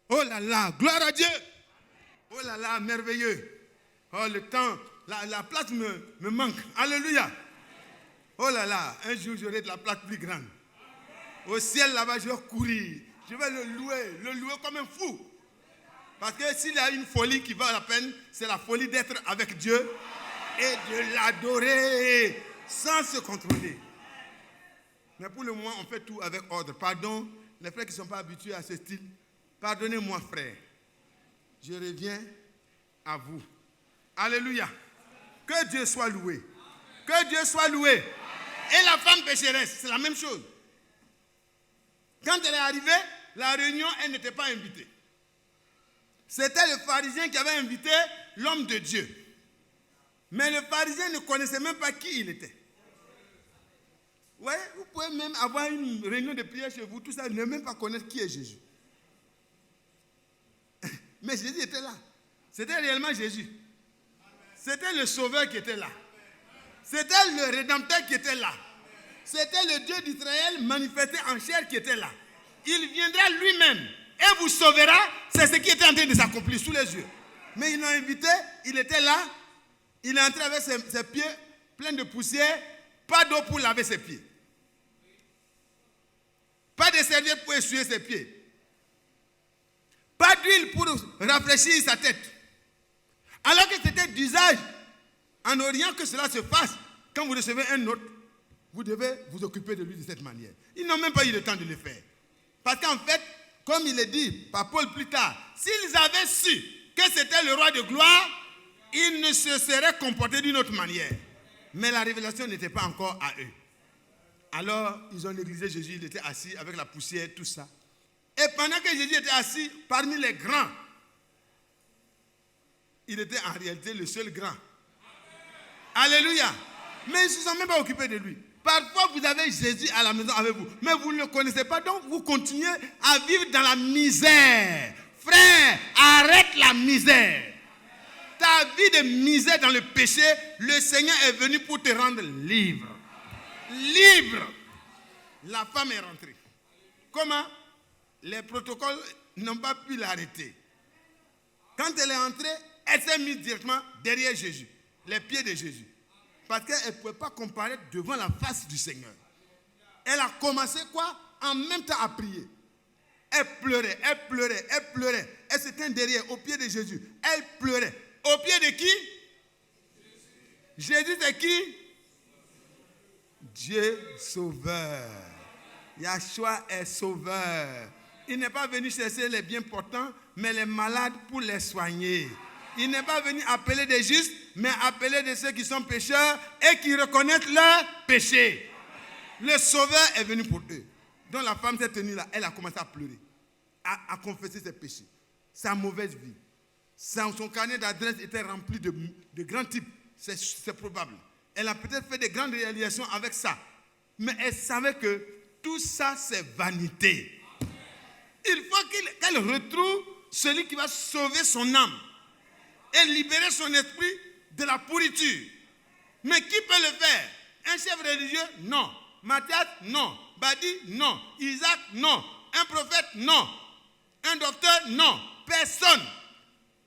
Oh là là, gloire à Dieu. Oh là là, merveilleux. Oh, le temps, la place me manque. Alléluia. Oh là là, un jour j'aurai de la place plus grande. Au ciel là-bas, je vais courir. Je vais le louer comme un fou. Parce que s'il y a une folie qui vaut la peine, c'est la folie d'être avec Dieu et de l'adorer sans se contrôler. Mais pour le moment, on fait tout avec ordre. Pardon, les frères qui ne sont pas habitués à ce style. Pardonnez-moi, frère. Je reviens à vous. Alléluia. Que Dieu soit loué. Que Dieu soit loué. Et la femme pécheresse, c'est la même chose. Quand elle est arrivée, la réunion, elle n'était pas invitée. C'était le pharisien qui avait invité l'homme de Dieu. Mais le pharisien ne connaissait même pas qui il était. Ouais, vous pouvez même avoir une réunion de prière chez vous, tout ça, ne même pas connaître qui est Jésus. Mais Jésus était là. C'était réellement Jésus. C'était le Sauveur qui était là. C'était le Rédempteur qui était là. C'était le Dieu d'Israël manifesté en chair qui était là. Il viendra lui-même et vous sauvera. C'est ce qui était en train de s'accomplir sous les yeux. Mais ils l'ont invité, il était là. Il est entré avec ses pieds pleins de poussière. Pas d'eau pour laver ses pieds. Pas de serviette pour essuyer ses pieds. Pas d'huile pour rafraîchir sa tête. Alors que c'était d'usage en Orient que cela se fasse. Quand vous recevez un autre, vous devez vous occuper de lui de cette manière. Ils n'ont même pas eu le temps de le faire. Parce qu'en fait, comme il est dit par Paul plus tard, s'ils avaient su que c'était le roi de gloire, ils ne se seraient comportés d'une autre manière. Mais la révélation n'était pas encore à eux. Alors, ils ont négligé Jésus, il était assis avec la poussière, tout ça. Et pendant que Jésus était assis parmi les grands, il était en réalité le seul grand. Alléluia. Mais ils ne se sont même pas occupés de lui. Parfois, vous avez Jésus à la maison avec vous, mais vous ne le connaissez pas, donc vous continuez à vivre dans la misère. Frère, arrête la misère. Ta vie de misère dans le péché, le Seigneur est venu pour te rendre libre. Libre. La femme est rentrée. Comment? Les protocoles n'ont pas pu l'arrêter. Quand elle est entrée, elle s'est mise directement derrière Jésus, les pieds de Jésus. Parce qu'elle ne pouvait pas comparaître devant la face du Seigneur. Elle a commencé quoi? En même temps à prier. Elle pleurait, elle pleurait, elle pleurait. Elle se tient derrière, au pied de Jésus. Elle pleurait. Au pied de qui? Jésus, c'est qui? Dieu sauveur. Yahshua est sauveur. Il n'est pas venu chercher les bien portants, mais les malades pour les soigner. Il n'est pas venu appeler des justes, mais appeler de ceux qui sont pécheurs et qui reconnaissent leur péché. Le sauveur est venu pour eux. Donc la femme s'est tenue là, elle a commencé à pleurer, à confesser ses péchés, sa mauvaise vie. Son carnet d'adresse était rempli de grands types, c'est probable. Elle a peut-être fait des grandes réalisations avec ça. Mais elle savait que tout ça, c'est vanité. Il faut qu'elle retrouve celui qui va sauver son âme et libérer son esprit de la pourriture. Mais qui peut le faire? Un chef religieux? Non. Matthias? Non. Badi? Non. Isaac? Non. Un prophète? Non. Un docteur? Non. Personne.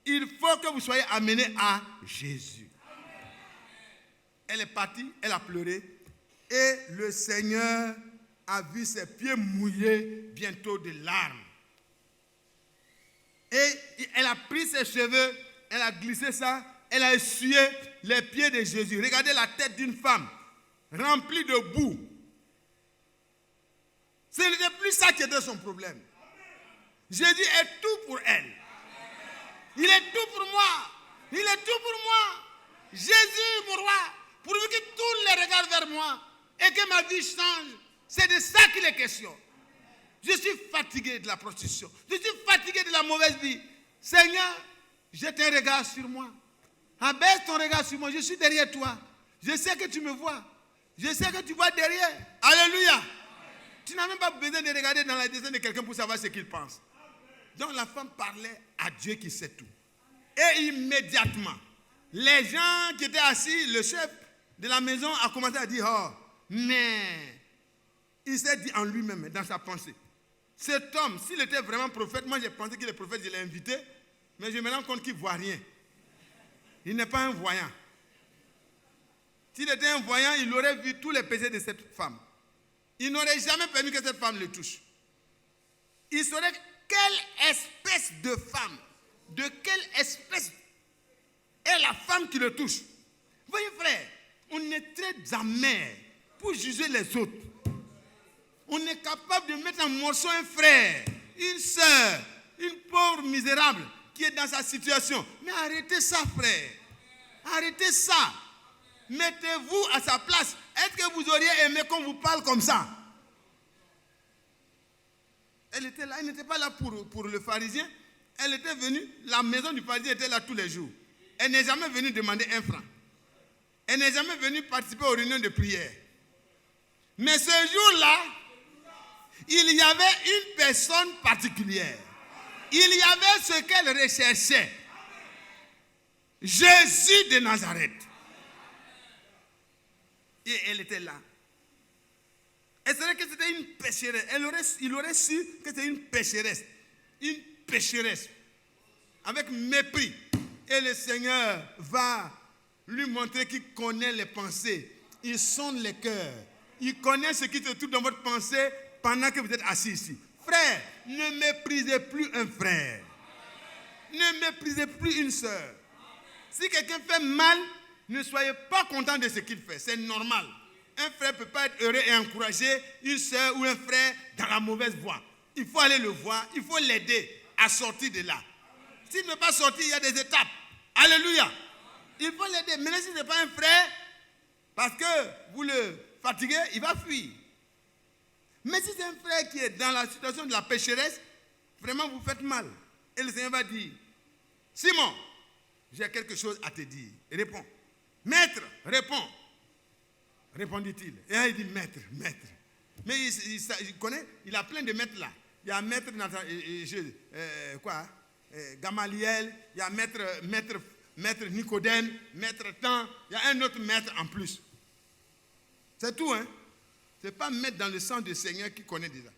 Il faut que vous soyez amenés à Jésus. Elle est partie, elle a pleuré. Et le Seigneur a vu ses pieds mouillés bientôt de larmes. Et elle a pris ses cheveux, elle a glissé ça, elle a essuyé les pieds de Jésus. Regardez la tête d'une femme remplie de boue. Ce n'était plus ça qui était son problème. Jésus est tout pour elle. Il est tout pour moi. Il est tout pour moi. Jésus, mon roi, pourvu que tous les regardent vers moi et que ma vie change. C'est de ça qu'il est question. Je suis fatigué de la prostitution. Je suis fatigué de la mauvaise vie. Seigneur, jette un regard sur moi. Abaisse ton regard sur moi. Je suis derrière toi. Je sais que tu me vois. Je sais que tu vois derrière. Alléluia. Tu n'as même pas besoin de regarder dans la destin de quelqu'un pour savoir ce qu'il pense. Donc la femme parlait à Dieu qui sait tout. Et immédiatement, les gens qui étaient assis, le chef de la maison a commencé à dire, oh, mais il s'est dit en lui-même, dans sa pensée, cet homme, s'il était vraiment prophète, moi j'ai pensé qu'il est prophète, je l'ai invité, mais je me rends compte qu'il ne voit rien. Il n'est pas un voyant. S'il était un voyant, il aurait vu tous les péchés de cette femme. Il n'aurait jamais permis que cette femme le touche. Il saurait quelle espèce de femme, de quelle espèce est la femme qui le touche. Voyez frère, on est très amer pour juger les autres. On est capable de mettre en morceau un frère, une soeur, une pauvre misérable qui est dans sa situation. Mais arrêtez ça, frère. Arrêtez ça. Mettez-vous à sa place. Est-ce que vous auriez aimé qu'on vous parle comme ça? Elle était là, elle n'était pas là pour le pharisien. Elle était venue, la maison du pharisien était là tous les jours. Elle n'est jamais venue demander un franc. Elle n'est jamais venue participer aux réunions de prière. Mais ce jour-là, il y avait une personne particulière. Il y avait ce qu'elle recherchait. Jésus de Nazareth. Et elle était là. Elle savait que c'était une pécheresse. Il aurait su que c'était une pécheresse. Une pécheresse. Avec mépris. Et le Seigneur va lui montrer qu'il connaît les pensées. Il sonde les cœurs. Il connaît ce qui se trouve dans votre pensée pendant que vous êtes assis ici. Frère, ne méprisez plus un frère. Ne méprisez plus une sœur. Si quelqu'un fait mal, ne soyez pas content de ce qu'il fait. C'est normal. Un frère ne peut pas être heureux et encourager une sœur ou un frère dans la mauvaise voie. Il faut aller le voir, il faut l'aider à sortir de là. S'il ne peut pas sortir, il y a des étapes. Alléluia. Il faut l'aider. Mais si ce n'est pas un frère, parce que vous le fatiguez, il va fuir. Mais si c'est un frère qui est dans la situation de la pécheresse, vraiment vous faites mal. Et le Seigneur va dire, Simon, j'ai quelque chose à te dire. Réponds. Maître, réponds. Répondit-il. Et là, il dit, maître. Mais il connaît, il a plein de maîtres là. Il y a maître Gamaliel, il y a maître Nicodème, maître Tan, il y a un autre maître en plus. C'est tout, hein. Ce n'est pas maître dans le sens du Seigneur qui connaît déjà.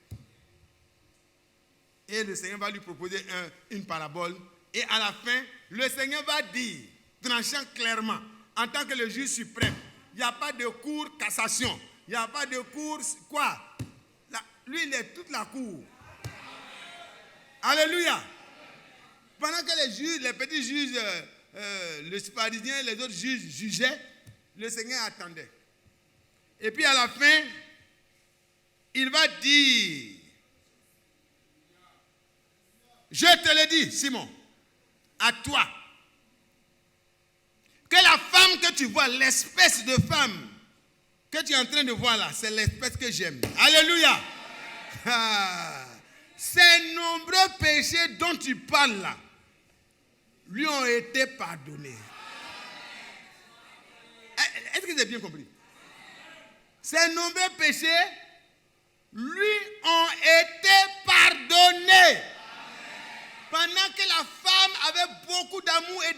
Et le Seigneur va lui proposer une parabole. Et à la fin, le Seigneur va dire, tranchant clairement, en tant que le juge suprême, il n'y a pas de cour cassation. Il n'y a pas de cour quoi. Lui, il est toute la cour. Alléluia. Pendant que les juges, les petits juges, les pharisiens, les autres juges jugeaient, le Seigneur attendait. Et puis à la fin, il va dire, je te le dis, Simon, à toi, que la femme que tu vois, l'espèce de femme que tu es en train de voir là, c'est l'espèce que j'aime. Alléluia. Ces nombreux péchés dont tu parles là, lui ont été pardonnés. Est-ce que vous avez bien compris? Ces nombreux péchés lui ont été pardonnés.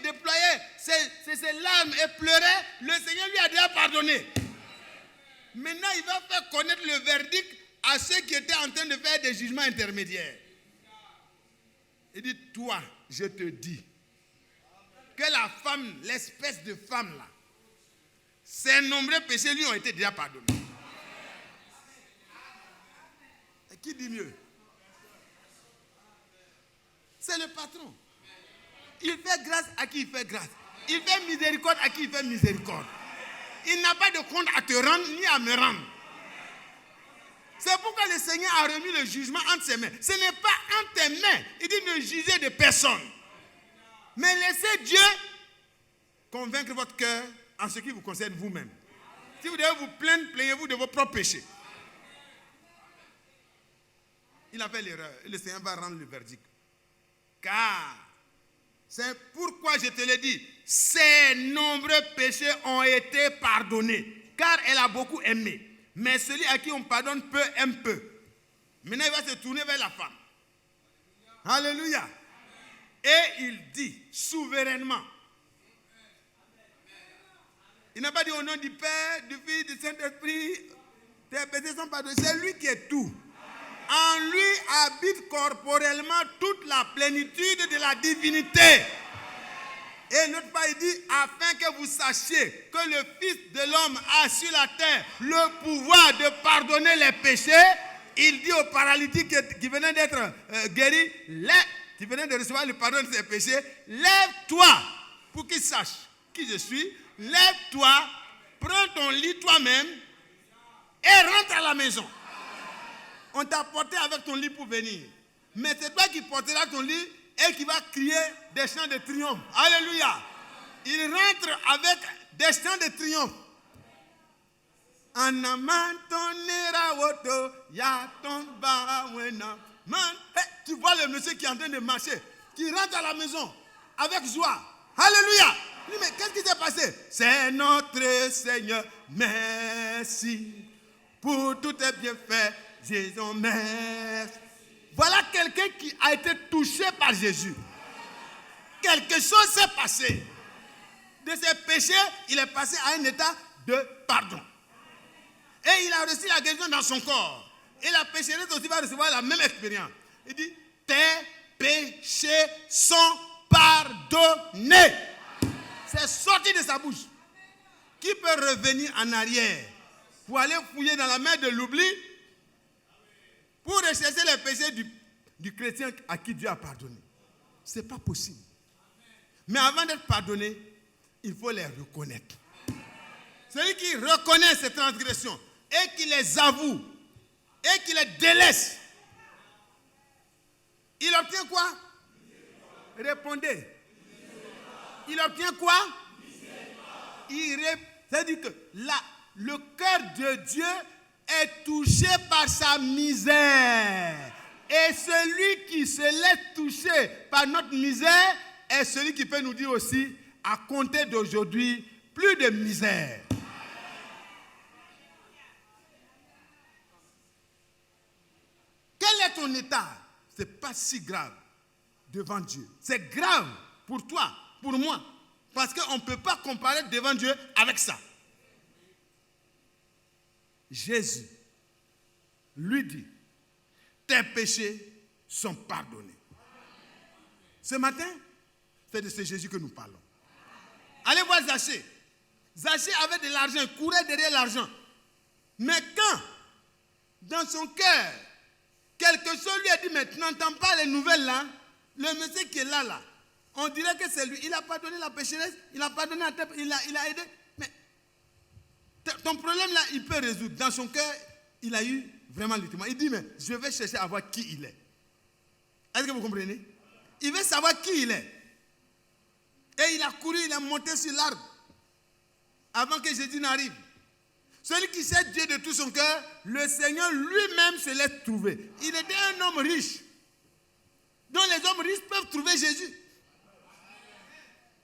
déployait ses larmes et pleurait, le Seigneur lui a déjà pardonné. Maintenant, il va faire connaître le verdict à ceux qui étaient en train de faire des jugements intermédiaires. Il dit, toi, je te dis que la femme, l'espèce de femme là, ses nombreux péchés lui ont été déjà pardonnés. Et qui dit mieux? C'est le patron. Il fait grâce à qui il fait grâce. Il fait miséricorde à qui il fait miséricorde. Il n'a pas de compte à te rendre ni à me rendre. C'est pourquoi le Seigneur a remis le jugement entre ses mains. Ce n'est pas entre tes mains. Il dit ne jugez de personne. Mais laissez Dieu convaincre votre cœur en ce qui vous concerne vous-même. Si vous devez vous plaindre, plaignez-vous de vos propres péchés. Il a fait l'erreur et le Seigneur va rendre le verdict. Car c'est pourquoi je te l'ai dit, ses nombreux péchés ont été pardonnés. Car elle a beaucoup aimé. Mais celui à qui on pardonne peu aime peu. Maintenant, il va se tourner vers la femme. Alléluia. Et il dit souverainement. Il n'a pas dit au nom du Père, du Fils, du Saint-Esprit, tes péchés sont pardonnés. C'est lui qui est tout. En lui habite corporellement toute la plénitude de la divinité. Et l'autre part, il dit, afin que vous sachiez que le Fils de l'homme a sur la terre le pouvoir de pardonner les péchés, il dit au paralytique qui venait d'être guéri, qui venait de recevoir le pardon de ses péchés, lève-toi pour qu'il sache qui je suis, lève-toi, prends ton lit toi-même et rentre à la maison. On t'a porté avec ton lit pour venir. Mais c'est toi qui porteras ton lit et qui va crier des chants de triomphe. Alléluia. Il rentre avec des chants de triomphe. Tu vois le monsieur qui est en train de marcher, qui rentre à la maison avec joie. Alléluia. Il dit, mais qu'est-ce qui s'est passé? C'est notre Seigneur. Merci pour tous tes bienfaits. Jésus, merci. Voilà quelqu'un qui a été touché par Jésus. Quelque chose s'est passé. De ses péchés, il est passé à un état de pardon. Et il a reçu la guérison dans son corps. Et la pécheresse aussi va recevoir la même expérience. Il dit, tes péchés sont pardonnés. C'est sorti de sa bouche. Qui peut revenir en arrière pour aller fouiller dans la main de l'oubli pour rechercher les péchés du chrétien à qui Dieu a pardonné? Ce n'est pas possible. Mais avant d'être pardonné, il faut les reconnaître. Celui qui reconnaît ses transgressions et qui les avoue et qui les délaisse, il obtient quoi? Répondez. Il obtient quoi? C'est-à-dire que le cœur de Dieu est touché par sa misère. Et celui qui se laisse toucher par notre misère est celui qui peut nous dire aussi, à compter d'aujourd'hui, plus de misère. Quel est ton état? Ce n'est pas si grave devant Dieu. C'est grave pour toi, pour moi. Parce qu'on ne peut pas comparer devant Dieu avec ça. Jésus lui dit, tes péchés sont pardonnés. Ce matin, c'est de ce Jésus que nous parlons. Allez voir Zachée. Zachée avait de l'argent, il courait derrière l'argent. Mais quand, dans son cœur, quelque chose lui a dit, mais tu n'entends pas les nouvelles là? Le monsieur qui est là, on dirait que c'est lui. Il a pardonné la pécheresse, il a pardonné la tête, il a aidé. Mais ton problème là, il peut résoudre. Dans son cœur, il a eu vraiment le témoin. Il dit, mais je vais chercher à voir qui il est. Est-ce que vous comprenez? Il veut savoir qui il est. Et il a couru, il est monté sur l'arbre avant que Jésus n'arrive. Celui qui cherche Dieu de tout son cœur, le Seigneur lui-même se laisse trouver. Il était un homme riche. Donc les hommes riches peuvent trouver Jésus.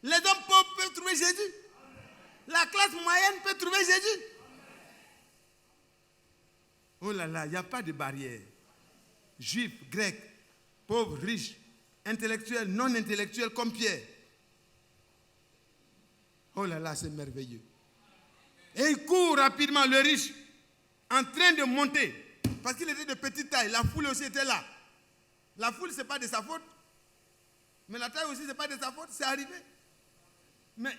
Les hommes pauvres peuvent trouver Jésus. La classe moyenne peut trouver Jésus. Oh là là, il n'y a pas de barrière. Juifs, grecs, pauvres, riches, intellectuels, non intellectuels comme Pierre. Oh là là, c'est merveilleux. Et il court rapidement, le riche, en train de monter. Parce qu'il était de petite taille. La foule aussi était là. La foule, ce n'est pas de sa faute. Mais la taille aussi, ce n'est pas de sa faute. C'est arrivé. Mais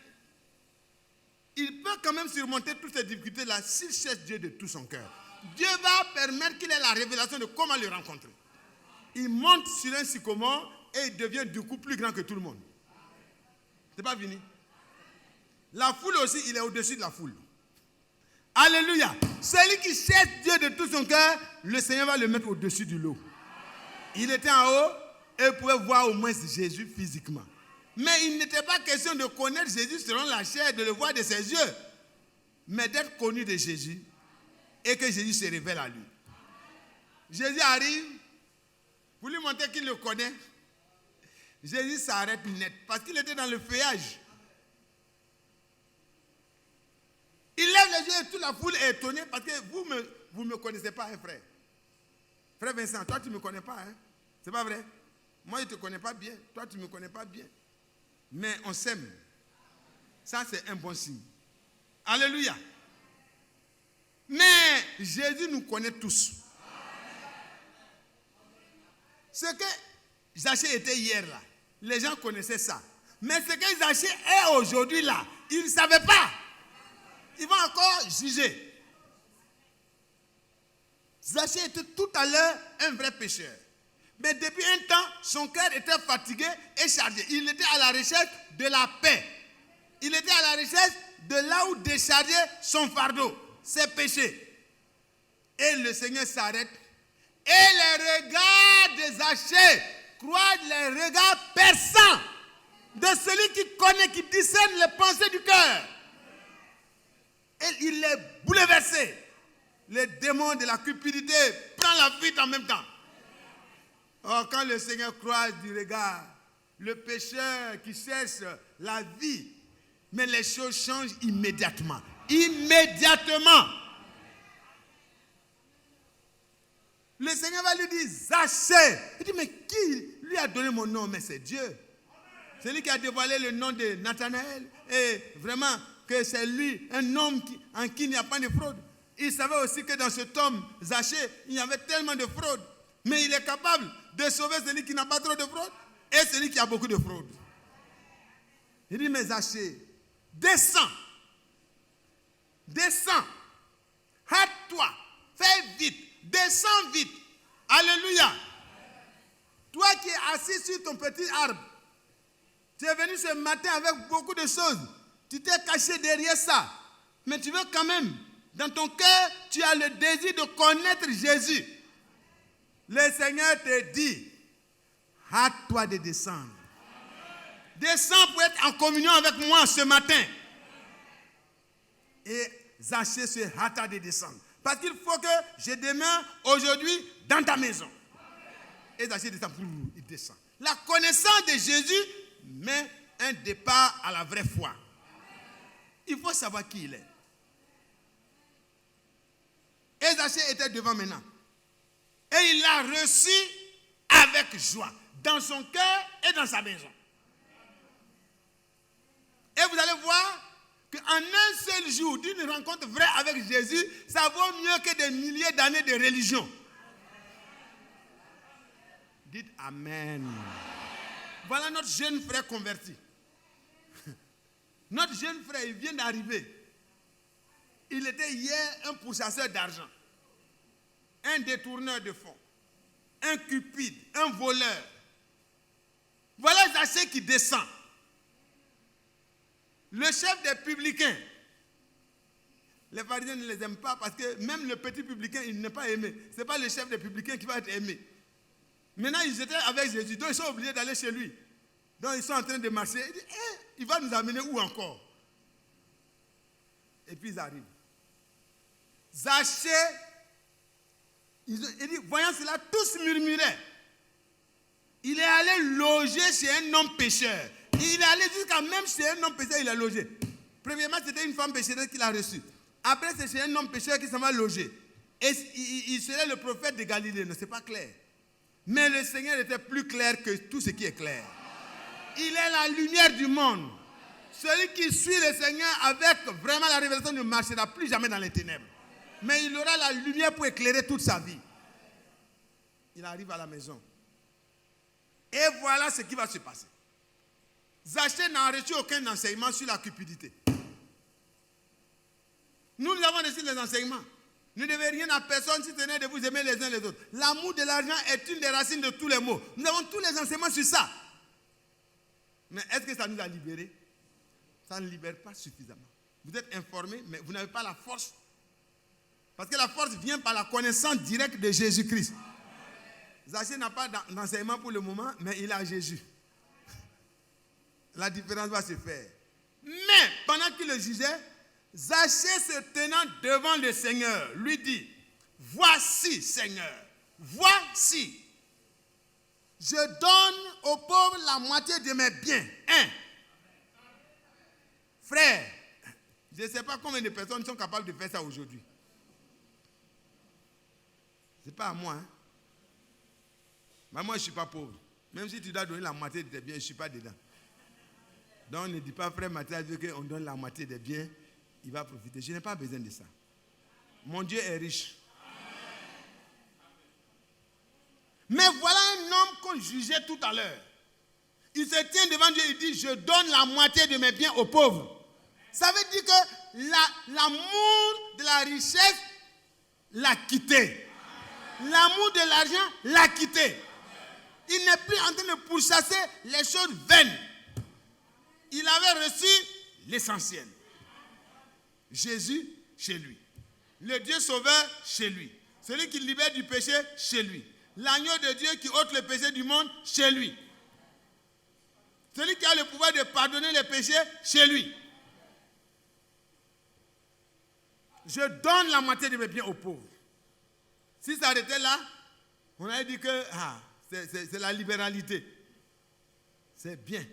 il peut quand même surmonter toutes ces difficultés-là s'il cherche Dieu de tout son cœur. Dieu va permettre qu'il ait la révélation de comment le rencontrer. Il monte sur un sycomore et il devient du coup plus grand que tout le monde. C'est pas fini. La foule aussi, il est au-dessus de la foule. Alléluia. Celui qui cherche Dieu de tout son cœur, le Seigneur va le mettre au-dessus du lot. Il était en haut et il pouvait voir au moins Jésus physiquement. Mais il n'était pas question de connaître Jésus selon la chair, de le voir de ses yeux, mais d'être connu de Jésus et que Jésus se révèle à lui. Jésus arrive, pour lui montrer qu'il le connaît. Jésus s'arrête net parce qu'il était dans le feuillage. Il lève les yeux et toute la foule est étonnée parce que vous me connaissez pas, hein, frère. Frère Vincent, toi tu ne me connais pas, hein? C'est pas vrai? Moi je ne te connais pas bien, toi tu ne me connais pas bien. Mais on s'aime. Ça c'est un bon signe. Alléluia. Mais Jésus nous connaît tous. Ce que Zachée était hier là, les gens connaissaient ça. Mais ce que Zachée est aujourd'hui là, ils ne savaient pas. Ils vont encore juger. Zachée était tout à l'heure un vrai pécheur. Mais depuis un temps, son cœur était fatigué et chargé. Il était à la recherche de la paix. Il était à la recherche de là où décharger son fardeau, ses péchés. Et le Seigneur s'arrête. Et les regards de Zachée croisent les regards perçants de celui qui connaît, qui discerne les pensées du cœur. Et il est bouleversé. Les démons de la cupidité prennent la fuite en même temps. Or, quand le Seigneur croise du regard le pécheur qui cherche la vie, mais les choses changent immédiatement. Immédiatement. Le Seigneur va lui dire, Zachée. Il dit, mais qui lui a donné mon nom? Mais c'est Dieu. C'est lui qui a dévoilé le nom de Nathanaël. Et vraiment, que c'est lui, un homme en qui il n'y a pas de fraude. Il savait aussi que dans cet homme, Zachée, il y avait tellement de fraude. Mais il est capable de sauver celui qui n'a pas trop de fraude et celui qui a beaucoup de fraude. Il dit, mais Zachée, descends. Descends. Hâte-toi. Fais vite. Descends vite. Alléluia. Toi qui es assis sur ton petit arbre, tu es venu ce matin avec beaucoup de choses. Tu t'es caché derrière ça. Mais tu veux quand même, dans ton cœur, tu as le désir de connaître Jésus. Le Seigneur te dit, hâte-toi de descendre. Descends pour être en communion avec moi ce matin. Et Zachée se hâta de descendre. Parce qu'il faut que je demeure aujourd'hui dans ta maison. Et Zachée descend, il descend. La connaissance de Jésus met un départ à la vraie foi. Il faut savoir qui il est. Et Zachée était devant maintenant. Et il l'a reçu avec joie, dans son cœur et dans sa maison. Et vous allez voir qu'en un seul jour d'une rencontre vraie avec Jésus, ça vaut mieux que des milliers d'années de religion. Dites Amen. Voilà notre jeune frère converti. Notre jeune frère, il vient d'arriver. Il était hier un pourchasseur d'argent, un détourneur de fonds, un cupide, un voleur. Voilà Zachée qui descend. Le chef des publicains. Les pharisiens ne les aiment pas parce que même le petit publicain, il n'est pas aimé. Ce n'est pas le chef des publicains qui va être aimé. Maintenant, ils étaient avec Jésus, donc ils sont obligés d'aller chez lui. Donc ils sont en train de marcher. Il dit, il va nous amener où encore? Et puis ils arrivent. Zachée, il dit, voyant cela, tous murmuraient. Il est allé loger chez un homme pécheur. Il est allé jusqu'à même chez un homme pécheur, il a logé. Premièrement, c'était une femme pécheresse qu'il a reçue. Après, c'est chez un homme pécheur qui s'en va loger. Et il serait le prophète de Galilée, non, c'est pas clair. Mais le Seigneur était plus clair que tout ce qui est clair. Il est la lumière du monde. Celui qui suit le Seigneur avec vraiment la révélation ne marchera plus jamais dans les ténèbres. Mais il aura la lumière pour éclairer toute sa vie. Il arrive à la maison. Et voilà ce qui va se passer. Zachée n'a reçu aucun enseignement sur la cupidité. Nous avons reçu les enseignements. Ne devez rien à personne si ce n'est de vous aimer les uns les autres. L'amour de l'argent est une des racines de tous les maux. Nous avons tous les enseignements sur ça. Mais est-ce que ça nous a libérés? Ça ne libère pas suffisamment. Vous êtes informés, mais vous n'avez pas la force. Parce que la force vient par la connaissance directe de Jésus-Christ. Zachée n'a pas d'enseignement pour le moment, mais il a Jésus. La différence va se faire. Mais pendant qu'il le jugeait, Zachée se tenant devant le Seigneur, lui dit, voici Seigneur, voici, je donne aux pauvres la moitié de mes biens. Frère, je ne sais pas combien de personnes sont capables de faire ça aujourd'hui. Ce n'est pas à moi. Mais moi, je ne suis pas pauvre. Même si tu dois donner la moitié de tes biens, je ne suis pas dedans. Donc, ne dis pas, frère Mathias, qu'on donne la moitié des biens, il va profiter. Je n'ai pas besoin de ça. Mon Dieu est riche. Mais voilà un homme qu'on jugeait tout à l'heure. Il se tient devant Dieu et dit, je donne la moitié de mes biens aux pauvres. Ça veut dire que l'amour de la richesse l'a quitté. L'amour de l'argent l'a quitté. Il n'est plus en train de pourchasser les choses vaines. Il avait reçu l'essentiel. Jésus chez lui. Le Dieu sauveur chez lui. Celui qui libère du péché chez lui. L'agneau de Dieu qui ôte le péché du monde chez lui. Celui qui a le pouvoir de pardonner les péchés chez lui. Je donne la moitié de mes biens aux pauvres. Si ça arrêtait là, on aurait dit que c'est la libéralité. C'est bien.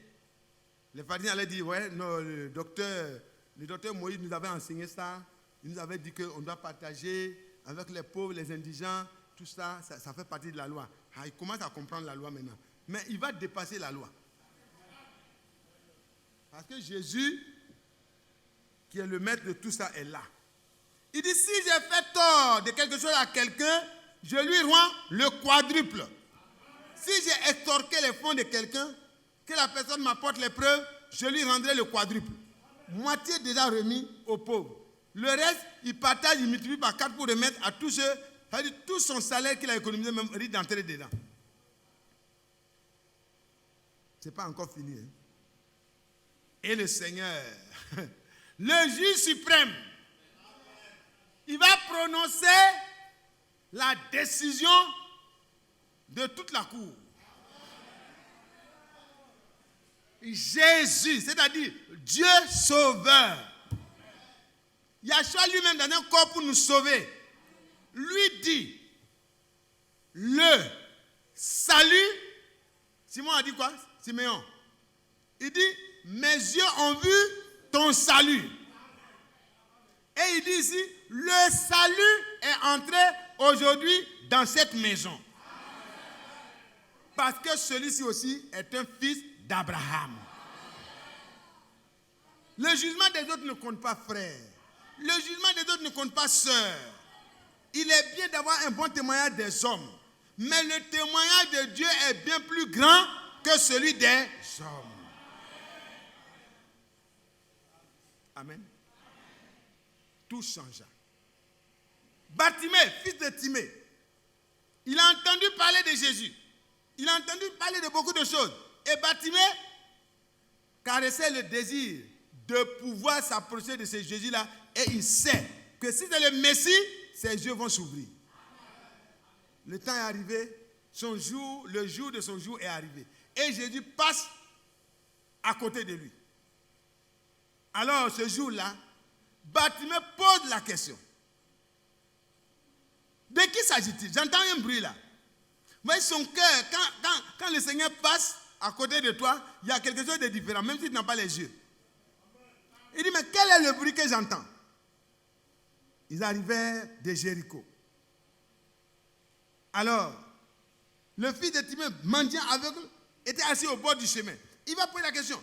Les pharisiens allaient dire, ouais, non, le docteur Moïse nous avait enseigné ça. Il nous avait dit qu'on doit partager avec les pauvres, les indigents, tout ça, ça fait partie de la loi. Il commence à comprendre la loi maintenant. Mais il va dépasser la loi. Parce que Jésus, qui est le maître de tout ça, est là. Il dit, si j'ai fait tort de quelque chose à quelqu'un, je lui rends le quadruple. Si j'ai extorqué les fonds de quelqu'un, que la personne m'apporte les preuves, je lui rendrai le quadruple. Moitié déjà remis aux pauvres. Le reste, il partage, il multiplie par 4 pour remettre à tous ceux, c'est-à-dire tout son salaire qu'il a économisé, même risque d'entrer dedans. Ce n'est pas encore fini. Hein? Et le Seigneur, le juge suprême, il va prononcer la décision de toute la cour. Jésus, c'est-à-dire Dieu sauveur. Yahshua lui-même dans un corps pour nous sauver. Lui dit, le salut, Simon a dit quoi? Siméon. Il dit, mes yeux ont vu ton salut. Et il dit ici, le salut est entré aujourd'hui dans cette maison. Parce que celui-ci aussi est un fils d'Abraham. Le jugement des autres ne compte pas, frère. Le jugement des autres ne compte pas, sœur. Il est bien d'avoir un bon témoignage des hommes. Mais le témoignage de Dieu est bien plus grand que celui des hommes. Amen. Tout changea. Bartimée, fils de Timée, il a entendu parler de Jésus. Il a entendu parler de beaucoup de choses. Et Bartimée caressait le désir de pouvoir s'approcher de ce Jésus-là. Et il sait que si c'est le Messie, ses yeux vont s'ouvrir. Le temps est arrivé, le jour de son jour est arrivé. Et Jésus passe à côté de lui. Alors ce jour-là, Bartimée pose la question. De qui s'agit-il? J'entends un bruit là. Mais son cœur, quand le Seigneur passe à côté de toi, il y a quelque chose de différent, même si tu n'as pas les yeux. Il dit, mais quel est le bruit que j'entends? Ils arrivaient de Jéricho. Alors, le fils de Timée, mendiant aveugle, était assis au bord du chemin. Il va poser la question.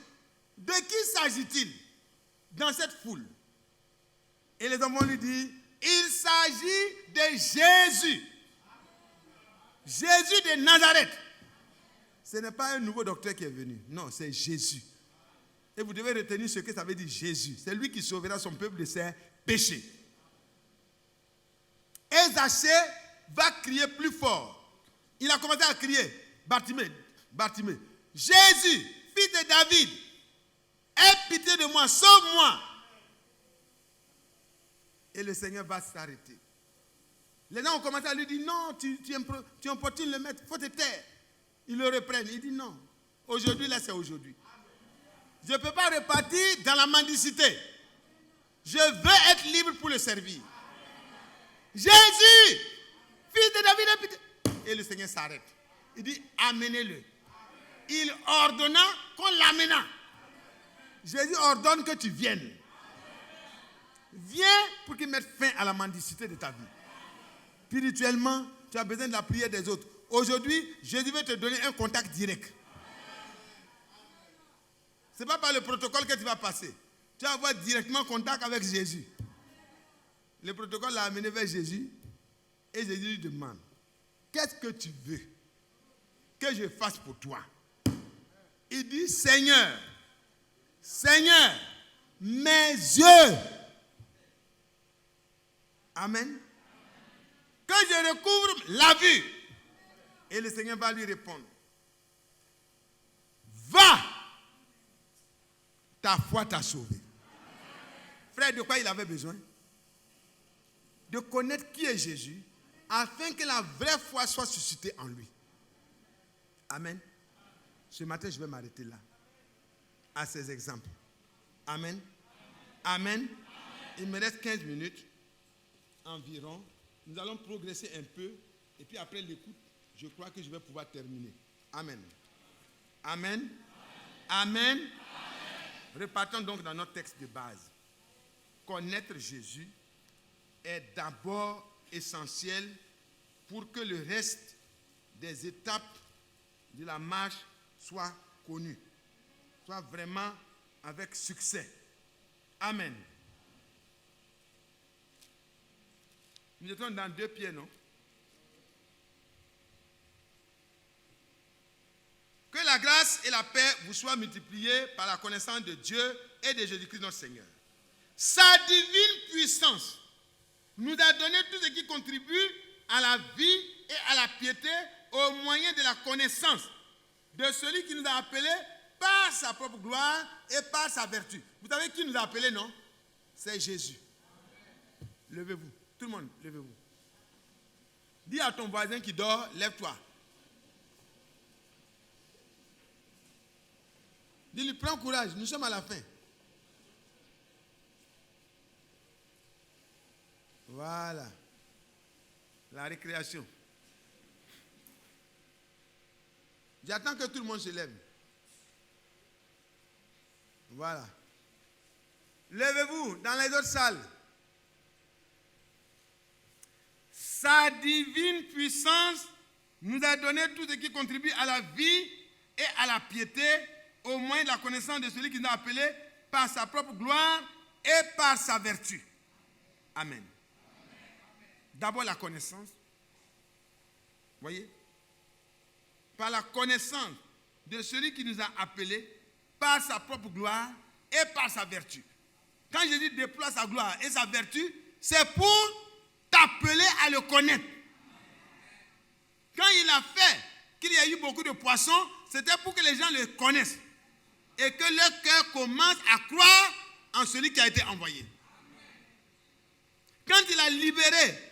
De qui s'agit-il dans cette foule? Et les hommes lui disent, il s'agit de Jésus. Jésus de Nazareth. Ce n'est pas un nouveau docteur qui est venu. Non, c'est Jésus. Et vous devez retenir ce que ça veut dire Jésus. C'est lui qui sauvera son peuple de ses péchés. Et Zachée va crier plus fort. Il a commencé à crier, Bartimée, Bartimée, Jésus, fils de David, aie pitié de moi, sauve-moi. Et le Seigneur va s'arrêter. Les gens ont commencé à lui dire, non, tu importunes le maître, il faut te taire. Ils le reprennent, il dit non, aujourd'hui là c'est aujourd'hui. Je ne peux pas repartir dans la mendicité. Je veux être libre pour le servir. Jésus, fils de David, aie pitié. Et le Seigneur s'arrête. Il dit, amenez-le. Il ordonna qu'on l'amena. Jésus ordonne que tu viennes. Viens pour qu'il mette fin à la mendicité de ta vie. Spirituellement, tu as besoin de la prière des autres. Aujourd'hui, Jésus veut te donner un contact direct. Ce n'est pas par le protocole que tu vas passer. Tu vas avoir directement contact avec Jésus. Le protocole l'a amené vers Jésus et Jésus lui demande, qu'est-ce que tu veux que je fasse pour toi? Il dit, Seigneur, Seigneur, mes yeux. Amen. Que je recouvre la vue. Et le Seigneur va lui répondre, va, ta foi t'a sauvé. Frère, de quoi il avait besoin? De connaître qui est Jésus, afin que la vraie foi soit suscitée en lui. Amen. Ce matin, je vais m'arrêter là, à ces exemples. Amen. Amen. Il me reste 15 minutes environ. Nous allons progresser un peu, et puis après l'écoute, je crois que je vais pouvoir terminer. Amen. Amen. Amen. Amen. Repartons donc dans notre texte de base. Connaître Jésus est d'abord essentiel pour que le reste des étapes de la marche soient connues, soient vraiment avec succès. Amen. Nous étions dans 2 Pierre, non? Que la grâce et la paix vous soient multipliées par la connaissance de Dieu et de Jésus-Christ notre Seigneur. Sa divine puissance nous a donné tout ce qui contribue à la vie et à la piété au moyen de la connaissance de celui qui nous a appelés par sa propre gloire et par sa vertu. Vous savez qui nous a appelés, non? C'est Jésus. Levez-vous. Tout le monde, levez-vous. Dis à ton voisin qui dort, lève-toi. Dis-lui, prends courage, nous sommes à la fin. Voilà. La récréation. J'attends que tout le monde se lève. Voilà. Levez-vous dans les autres salles. Sa divine puissance nous a donné tout ce qui contribue à la vie et à la piété au moyen de la connaissance de celui qui nous a appelés par sa propre gloire et par sa vertu. Amen. D'abord la connaissance. Voyez? Par la connaissance de celui qui nous a appelés par sa propre gloire et par sa vertu. Quand Jésus déploie sa gloire et sa vertu, c'est pour t'appeler à le connaître. Quand il a fait qu'il y a eu beaucoup de poissons, c'était pour que les gens le connaissent et que leur cœur commence à croire en celui qui a été envoyé. Quand il a libéré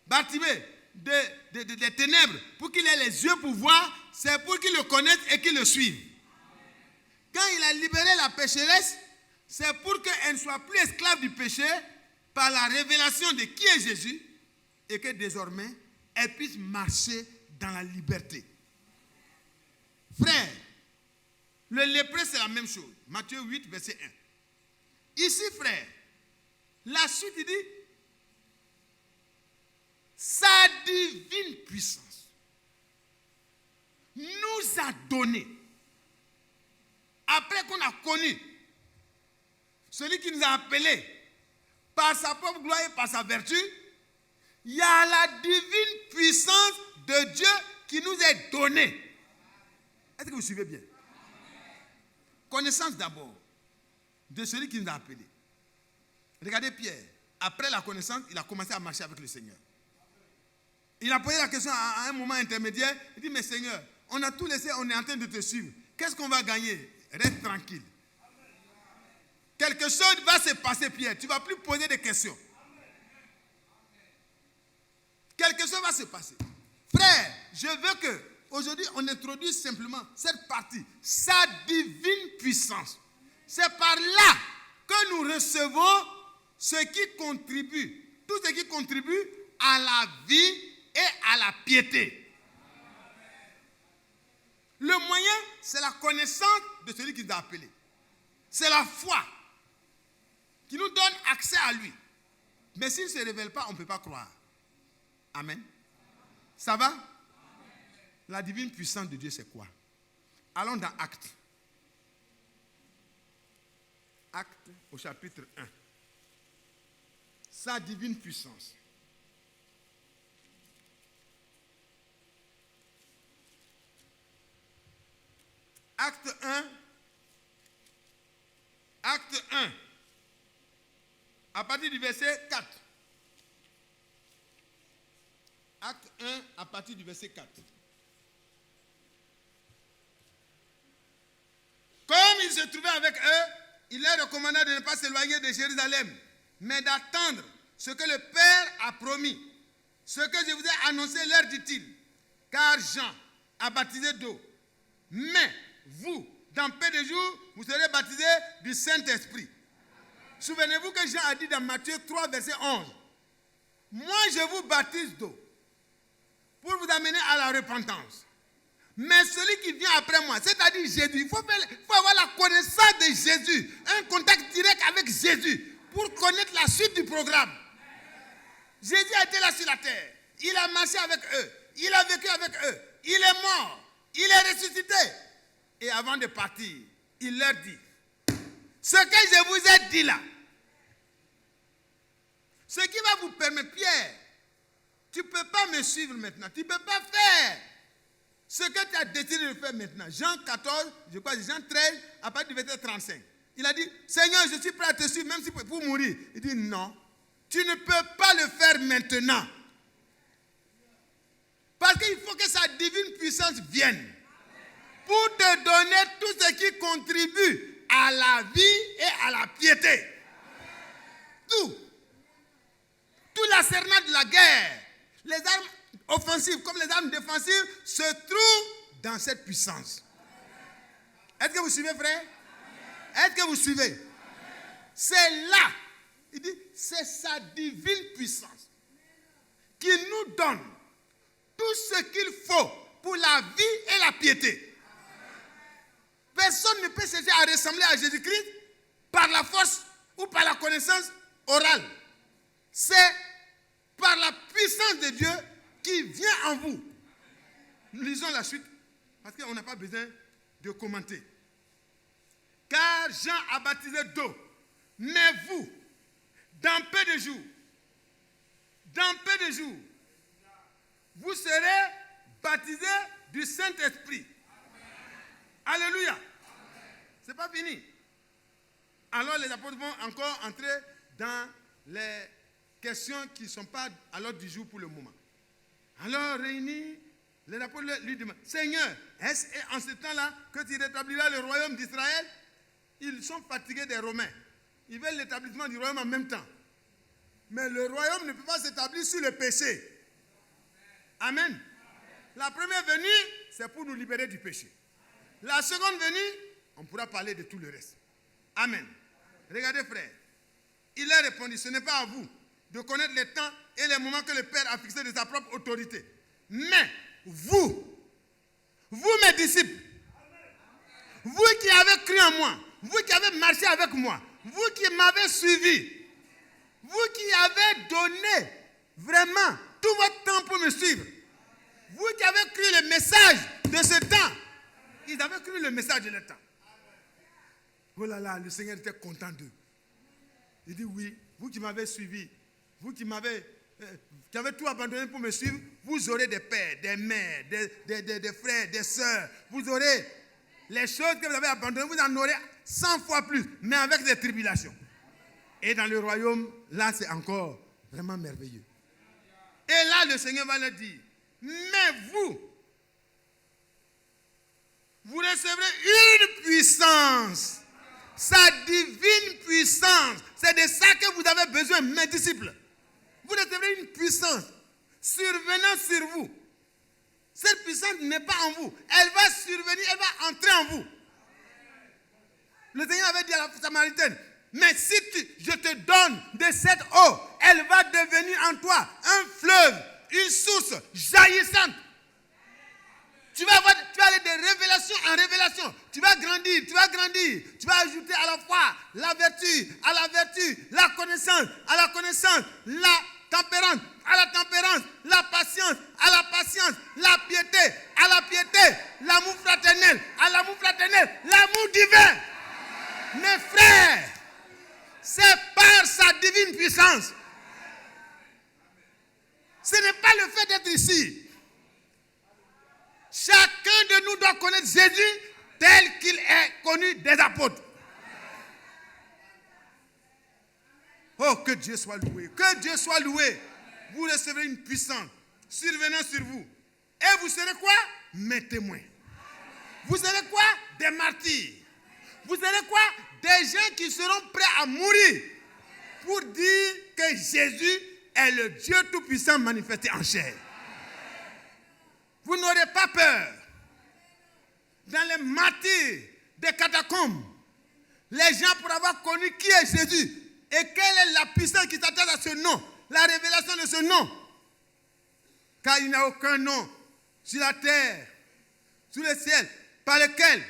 Bartimée des ténèbres pour qu'il ait les yeux pour voir, c'est pour qu'il le connaisse et qu'il le suive. Quand il a libéré la pécheresse, c'est pour qu'elle ne soit plus esclave du péché par la révélation de qui est Jésus et que désormais, elle puisse marcher dans la liberté. Frère, le lépreux, c'est la même chose. Matthieu 8, verset 1. Ici, frère, la suite, il dit, sa divine puissance nous a donné, a après qu'on a connu celui qui nous a appelés par sa propre gloire et par sa vertu, il y a la divine puissance de Dieu qui nous est donnée. Est-ce que vous suivez bien? Connaissance d'abord de celui qui nous a appelés. Regardez Pierre. Après la connaissance, il a commencé à marcher avec le Seigneur. Il a posé la question à un moment intermédiaire. Il dit, mais Seigneur, on a tout laissé, on est en train de te suivre. Qu'est-ce qu'on va gagner? Reste tranquille. Quelque chose va se passer, Pierre. Tu ne vas plus poser de questions. Quelque chose va se passer. Frère, je veux que aujourd'hui on introduise simplement cette partie, sa divine puissance. C'est par là que nous recevons ce qui contribue, tout ce qui contribue à la vie et à la piété. Le moyen, c'est la connaissance de celui qui nous a appelés. C'est la foi qui nous donne accès à lui. Mais s'il ne se révèle pas, on ne peut pas croire. Amen. Ça va? La divine puissance de Dieu, c'est quoi? Allons dans Actes. Actes au chapitre 1. Sa divine puissance. Acte 1. Acte 1. À partir du verset 4. Acte 1 à partir du verset 4. Comme il se trouvait avec eux, il leur recommanda de ne pas s'éloigner de Jérusalem, mais d'attendre ce que le Père a promis. Ce que je vous ai annoncé, leur dit-il, car Jean a baptisé d'eau. Mais vous, dans peu de jours, vous serez baptisés du Saint-Esprit. Souvenez-vous que Jean a dit dans Matthieu 3, verset 11, moi je vous baptise d'eau pour vous amener à la repentance. Mais celui qui vient après moi, c'est-à-dire Jésus, il faut avoir la connaissance de Jésus, un contact direct avec Jésus pour connaître la suite du programme. Jésus a été là sur la terre, il a marché avec eux, il a vécu avec eux, il est mort, il est ressuscité. Et avant de partir, il leur dit, ce que je vous ai dit là, ce qui va vous permettre, Pierre, tu ne peux pas me suivre maintenant, tu ne peux pas faire ce que tu as décidé de faire maintenant. Jean 14, je crois, Jean 13, à partir du verset 35. Il a dit, Seigneur, je suis prêt à te suivre, même si pour mourir. Il dit, non, tu ne peux pas le faire maintenant. Parce qu'il faut que sa divine puissance vienne pour te donner tout ce qui contribue à la vie et à la piété. Tout. Tout l'arsenal de la guerre, les armes offensives comme les armes défensives se trouvent dans cette puissance. Est-ce que vous suivez, frère? Est-ce que vous suivez? C'est là, il dit, c'est sa divine puissance qui nous donne tout ce qu'il faut pour la vie et la piété. Personne ne peut chercher à ressembler à Jésus-Christ par la force ou par la connaissance orale. C'est par la puissance de Dieu qui vient en vous. Lisons la suite, parce qu'on n'a pas besoin de commenter. Car Jean a baptisé d'eau, mais vous, dans peu de jours, vous serez baptisés du Saint-Esprit. Alléluia. Ce n'est pas fini. Alors les apôtres vont encore entrer dans les questions qui ne sont pas à l'ordre du jour pour le moment. Alors réunis, les apôtres lui demandent, Seigneur, est-ce en ce temps-là que tu rétabliras le royaume d'Israël? Ils sont fatigués des Romains. Ils veulent l'établissement du royaume en même temps. Mais le royaume ne peut pas s'établir sur le péché. Amen. La première venue, c'est pour nous libérer du péché. La seconde venue, on pourra parler de tout le reste. Amen. Regardez, frère. Il a répondu, ce n'est pas à vous de connaître les temps et les moments que le Père a fixés de sa propre autorité. Mais vous, mes disciples, vous qui avez cru en moi, vous qui avez marché avec moi, vous qui m'avez suivi, vous qui avez donné vraiment tout votre temps pour me suivre, vous qui avez cru le message de ce temps, ils avaient cru le message de leur temps. Oh là là, le Seigneur était content d'eux. Il dit oui, vous qui m'avez suivi, vous qui avez tout abandonné pour me suivre, vous aurez des pères, des mères, des frères, des sœurs. Vous aurez les choses que vous avez abandonnées, vous en aurez 100 fois plus, mais avec des tribulations. Et dans le royaume, là, c'est encore vraiment merveilleux. Et là, le Seigneur va leur dire, mais vous recevrez une puissance, sa divine puissance. C'est de ça que vous avez besoin, mes disciples. Vous recevrez une puissance survenant sur vous. Cette puissance n'est pas en vous. Elle va survenir, elle va entrer en vous. Le Seigneur avait dit à la Samaritaine, mais si je te donne de cette eau, elle va devenir en toi un fleuve, une source jaillissante. Tu vas aller de révélation en révélation. Tu vas grandir. Tu vas ajouter à la foi la vertu, à la vertu, la connaissance, à la connaissance, la tempérance, à la tempérance, la patience, à la patience, la piété, à la piété, l'amour fraternel, à l'amour fraternel, l'amour divin. Mes frères, c'est par sa divine puissance. Ce n'est pas le fait d'être ici. Chacun de nous doit connaître Jésus tel qu'il est connu des apôtres. Oh, que Dieu soit loué. Que Dieu soit loué. Vous recevrez une puissance survenant sur vous. Et vous serez quoi? Mes témoins. Vous serez quoi? Des martyrs. Vous serez quoi? Des gens qui seront prêts à mourir pour dire que Jésus est le Dieu Tout-Puissant manifesté en chair. Vous n'aurez pas peur. Dans les martyrs des catacombes, les gens pour avoir connu qui est Jésus et quelle est la puissance qui s'attache à ce nom, la révélation de ce nom. Car il n'y a aucun nom sur la terre, sous le ciel, par lequel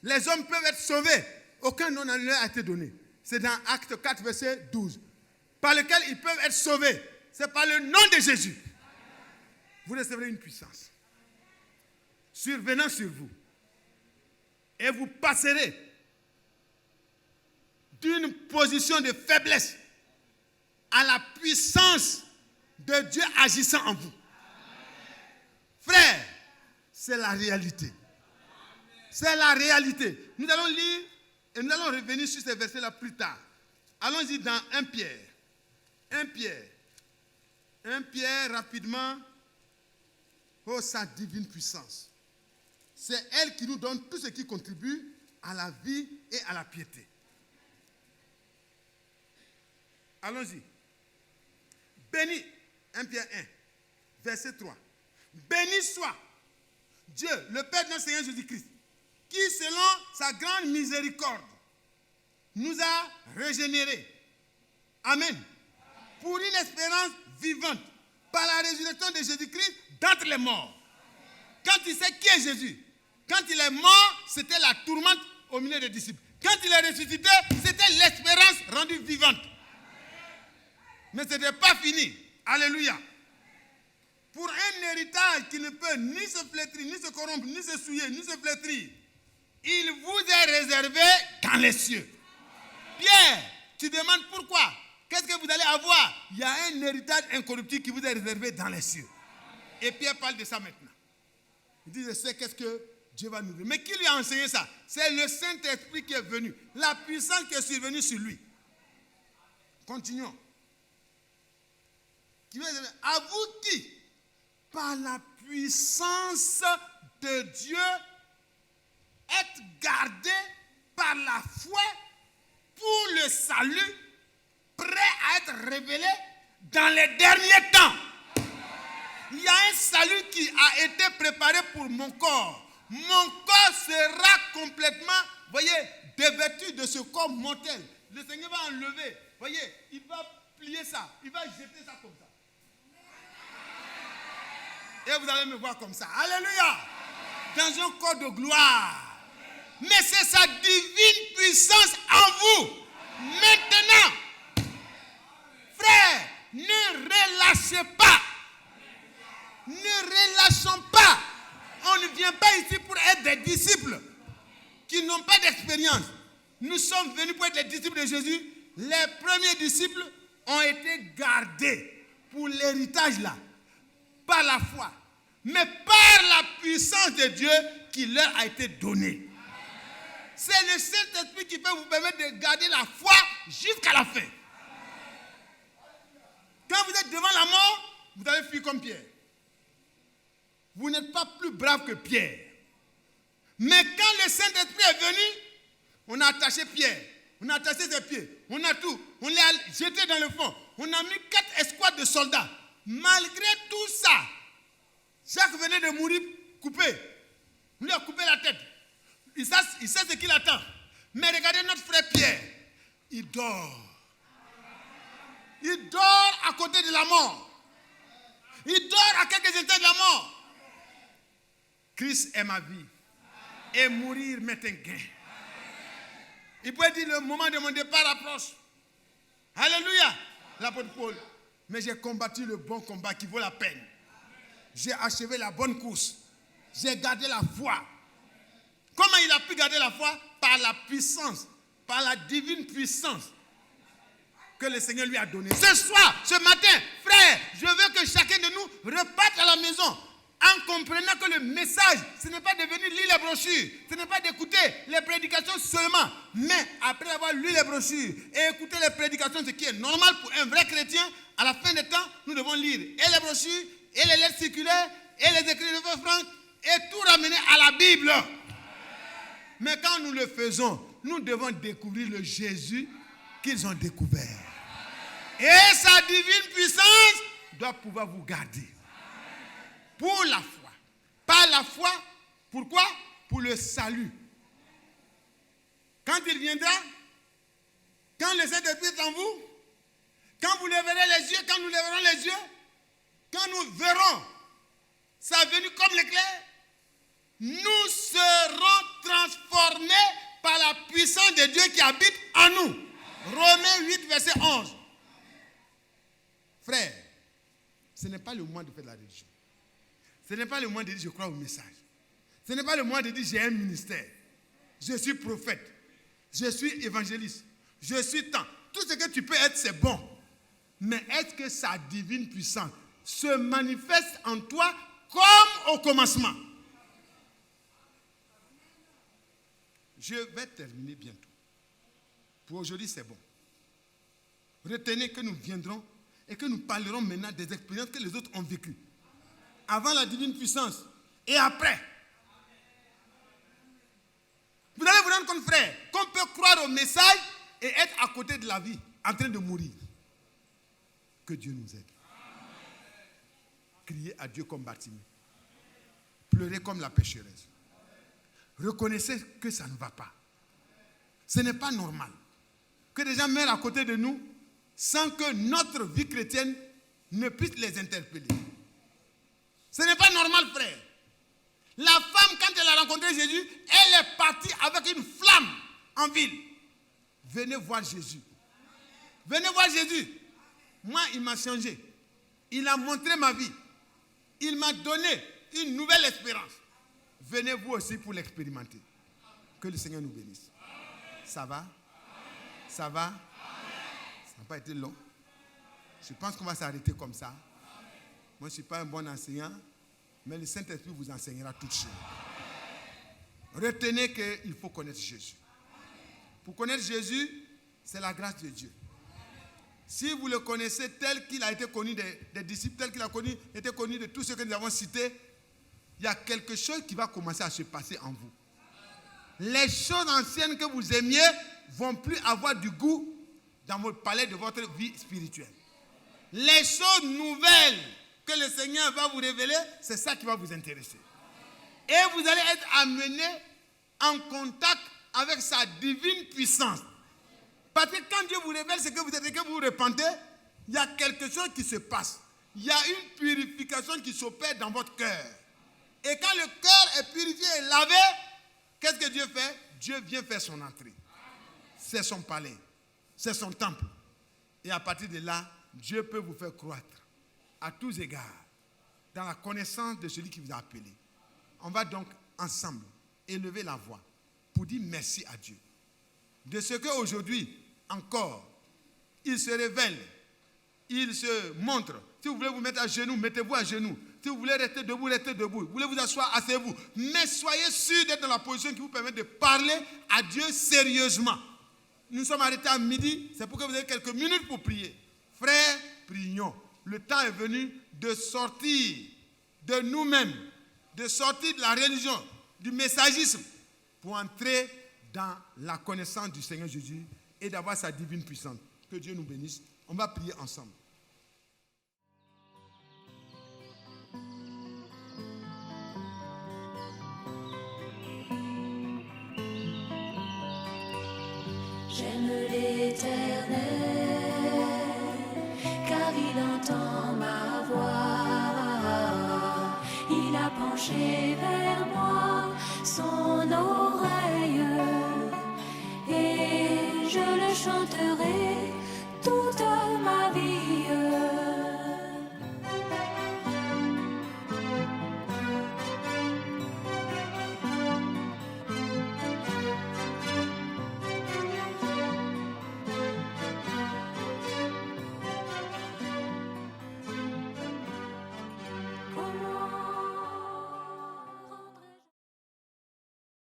les hommes peuvent être sauvés. Aucun nom ne leur a été donné. C'est dans Acte 4, verset 12. Par lequel ils peuvent être sauvés. C'est par le nom de Jésus. Vous recevrez une puissance survenant sur vous. Et vous passerez d'une position de faiblesse à la puissance de Dieu agissant en vous. Frère, c'est la réalité. C'est la réalité. Nous allons lire et nous allons revenir sur ces versets-là plus tard. Allons-y dans 1 Pierre. 1 Pierre. 1 Pierre, rapidement. Oh, sa divine puissance. C'est elle qui nous donne tout ce qui contribue à la vie et à la piété. Allons-y. Béni, 1 Pierre 1, verset 3. Béni soit Dieu, le Père de notre Seigneur Jésus-Christ, qui, selon sa grande miséricorde, nous a régénérés. Amen. Pour une espérance vivante, par la résurrection de Jésus-Christ d'entre les morts. Quand il sait qui est Jésus, quand il est mort, c'était la tourmente au milieu des disciples. Quand il est ressuscité, c'était l'espérance rendue vivante. Mais ce n'était pas fini. Alléluia. Pour un héritage qui ne peut ni se flétrir, ni se corrompre, ni se souiller, ni se flétrir, il vous est réservé dans les cieux. Pierre, tu demandes pourquoi? Qu'est-ce que vous allez avoir? Il y a un héritage incorruptible qui vous est réservé dans les cieux. Et Pierre parle de ça maintenant. Il dit, je sais qu'est-ce que Dieu va nous dire. Mais qui lui a enseigné ça? C'est le Saint-Esprit qui est venu. La puissance qui est survenue sur lui. Continuons. À vous qui, par la puissance de Dieu, êtes gardés par la foi pour le salut, prêt à être révélé dans les derniers temps. Il y a un salut qui a été préparé pour mon corps. Mon corps sera complètement, voyez, dévêtu de ce corps mortel. Le Seigneur va enlever, voyez, il va plier ça, il va jeter ça comme ça. Et vous allez me voir comme ça. Alléluia. Dans un corps de gloire. Mais c'est sa divine puissance en vous. Maintenant, frère, ne relâchez pas. Ne relâchons pas. On ne vient pas ici pour être des disciples qui n'ont pas d'expérience. Nous sommes venus pour être les disciples de Jésus. Les premiers disciples ont été gardés pour l'héritage là, par la foi, mais par la puissance de Dieu qui leur a été donnée. C'est le Saint-Esprit qui peut vous permettre de garder la foi jusqu'à la fin. Quand vous êtes devant la mort, vous avez fui comme Pierre. Vous n'êtes pas plus brave que Pierre. Mais quand le Saint-Esprit est venu, on a attaché Pierre, on a attaché ses pieds, on a tout, on l'a jeté dans le fond. On a mis 4 escouades de soldats. Malgré tout ça, Jacques venait de mourir coupé. On lui a coupé la tête. Il sait ce qu'il attend. Mais regardez notre frère Pierre. Il dort. Il dort à côté de la mort. Il dort à quelques instants de la mort. Christ est ma vie. Et mourir m'est un gain. Il peut dire le moment de mon départ approche. Alléluia. L'apôtre Paul. Mais j'ai combattu le bon combat qui vaut la peine. J'ai achevé la bonne course. J'ai gardé la foi. Comment il a pu garder la foi? Par la puissance, par la divine puissance que le Seigneur lui a donnée. Ce soir, ce matin, frère, je veux que chacun de nous reparte à la maison en comprenant que le message, ce n'est pas de venir lire les brochures, ce n'est pas d'écouter les prédications seulement, mais après avoir lu les brochures et écouté les prédications, ce qui est normal pour un vrai chrétien, à la fin des temps, nous devons lire et les brochures, et les lettres circulaires, et les écrits de Frère Franck, et tout ramener à la Bible. Mais quand nous le faisons, nous devons découvrir le Jésus qu'ils ont découvert. Et sa divine puissance doit pouvoir vous garder. Pour la foi. Par la foi, pourquoi? Pour le salut. Quand il viendra, quand le Saint-Esprit est en vous, quand vous lèverez les yeux, quand nous lèverons les yeux, quand nous verrons sa venue comme l'éclair, nous serons transformés par la puissance de Dieu qui habite en nous. Romains 8, verset 11. Frère, ce n'est pas le moment de faire de la religion. Ce n'est pas le moment de dire je crois au message. Ce n'est pas le moment de dire j'ai un ministère. Je suis prophète. Je suis évangéliste. Je suis tant. Tout ce que tu peux être, c'est bon. Mais est-ce que sa divine puissance se manifeste en toi comme au commencement? Je vais terminer bientôt. Pour aujourd'hui, c'est bon. Retenez que nous viendrons et que nous parlerons maintenant des expériences que les autres ont vécues. Avant la divine puissance et après. Vous allez vous rendre compte, frère, qu'on peut croire au message et être à côté de la vie, en train de mourir. Que Dieu nous aide. Criez à Dieu comme Bartimée. Pleurez comme la pécheresse. Reconnaissez que ça ne va pas. Ce n'est pas normal que des gens meurent à côté de nous sans que notre vie chrétienne ne puisse les interpeller. Ce n'est pas normal, frère. La femme, quand elle a rencontré Jésus, elle est partie avec une flamme en ville. Venez voir Jésus. Venez voir Jésus. Moi, il m'a changé. Il a montré ma vie. Il m'a donné une nouvelle espérance. Venez vous aussi pour l'expérimenter. Que le Seigneur nous bénisse. Ça va? Ça va? Ça n'a pas été long. Je pense qu'on va s'arrêter comme ça. Moi, je ne suis pas un bon enseignant, mais le Saint-Esprit vous enseignera toutes choses. Retenez qu'il faut connaître Jésus. Pour connaître Jésus, c'est la grâce de Dieu. Si vous le connaissez tel qu'il a été connu des disciples, tel qu'il a été connu de tous ceux que nous avons cités, il y a quelque chose qui va commencer à se passer en vous. Les choses anciennes que vous aimiez vont plus avoir du goût dans votre palais de votre vie spirituelle. Les choses nouvelles que le Seigneur va vous révéler, c'est ça qui va vous intéresser. Et vous allez être amené en contact avec sa divine puissance. Parce que quand Dieu vous révèle ce que vous êtes et que vous vous repentez, il y a quelque chose qui se passe. Il y a une purification qui s'opère dans votre cœur. Et quand le cœur est purifié et lavé, qu'est-ce que Dieu fait? Dieu vient faire son entrée. C'est son palais. C'est son temple. Et à partir de là, Dieu peut vous faire croître à tous égards dans la connaissance de celui qui vous a appelé. On va donc ensemble élever la voix pour dire merci à Dieu. De ce qu'aujourd'hui, encore, il se révèle, il se montre. Si vous voulez vous mettre à genoux, mettez-vous à genoux. Si vous voulez rester debout, restez debout. Vous voulez vous asseoir, asseyez-vous. Mais soyez sûr d'être dans la position qui vous permet de parler à Dieu sérieusement. Nous sommes arrêtés à midi, c'est pour que vous ayez quelques minutes pour prier. Frères, prions. Le temps est venu de sortir de nous-mêmes, de sortir de la religion, du messagisme, pour entrer dans la connaissance du Seigneur Jésus et d'avoir sa divine puissance. Que Dieu nous bénisse. On va prier ensemble. J'aime l'Éternel, car il entend ma voix. Il a penché vers moi son oreille, et je le chanterai.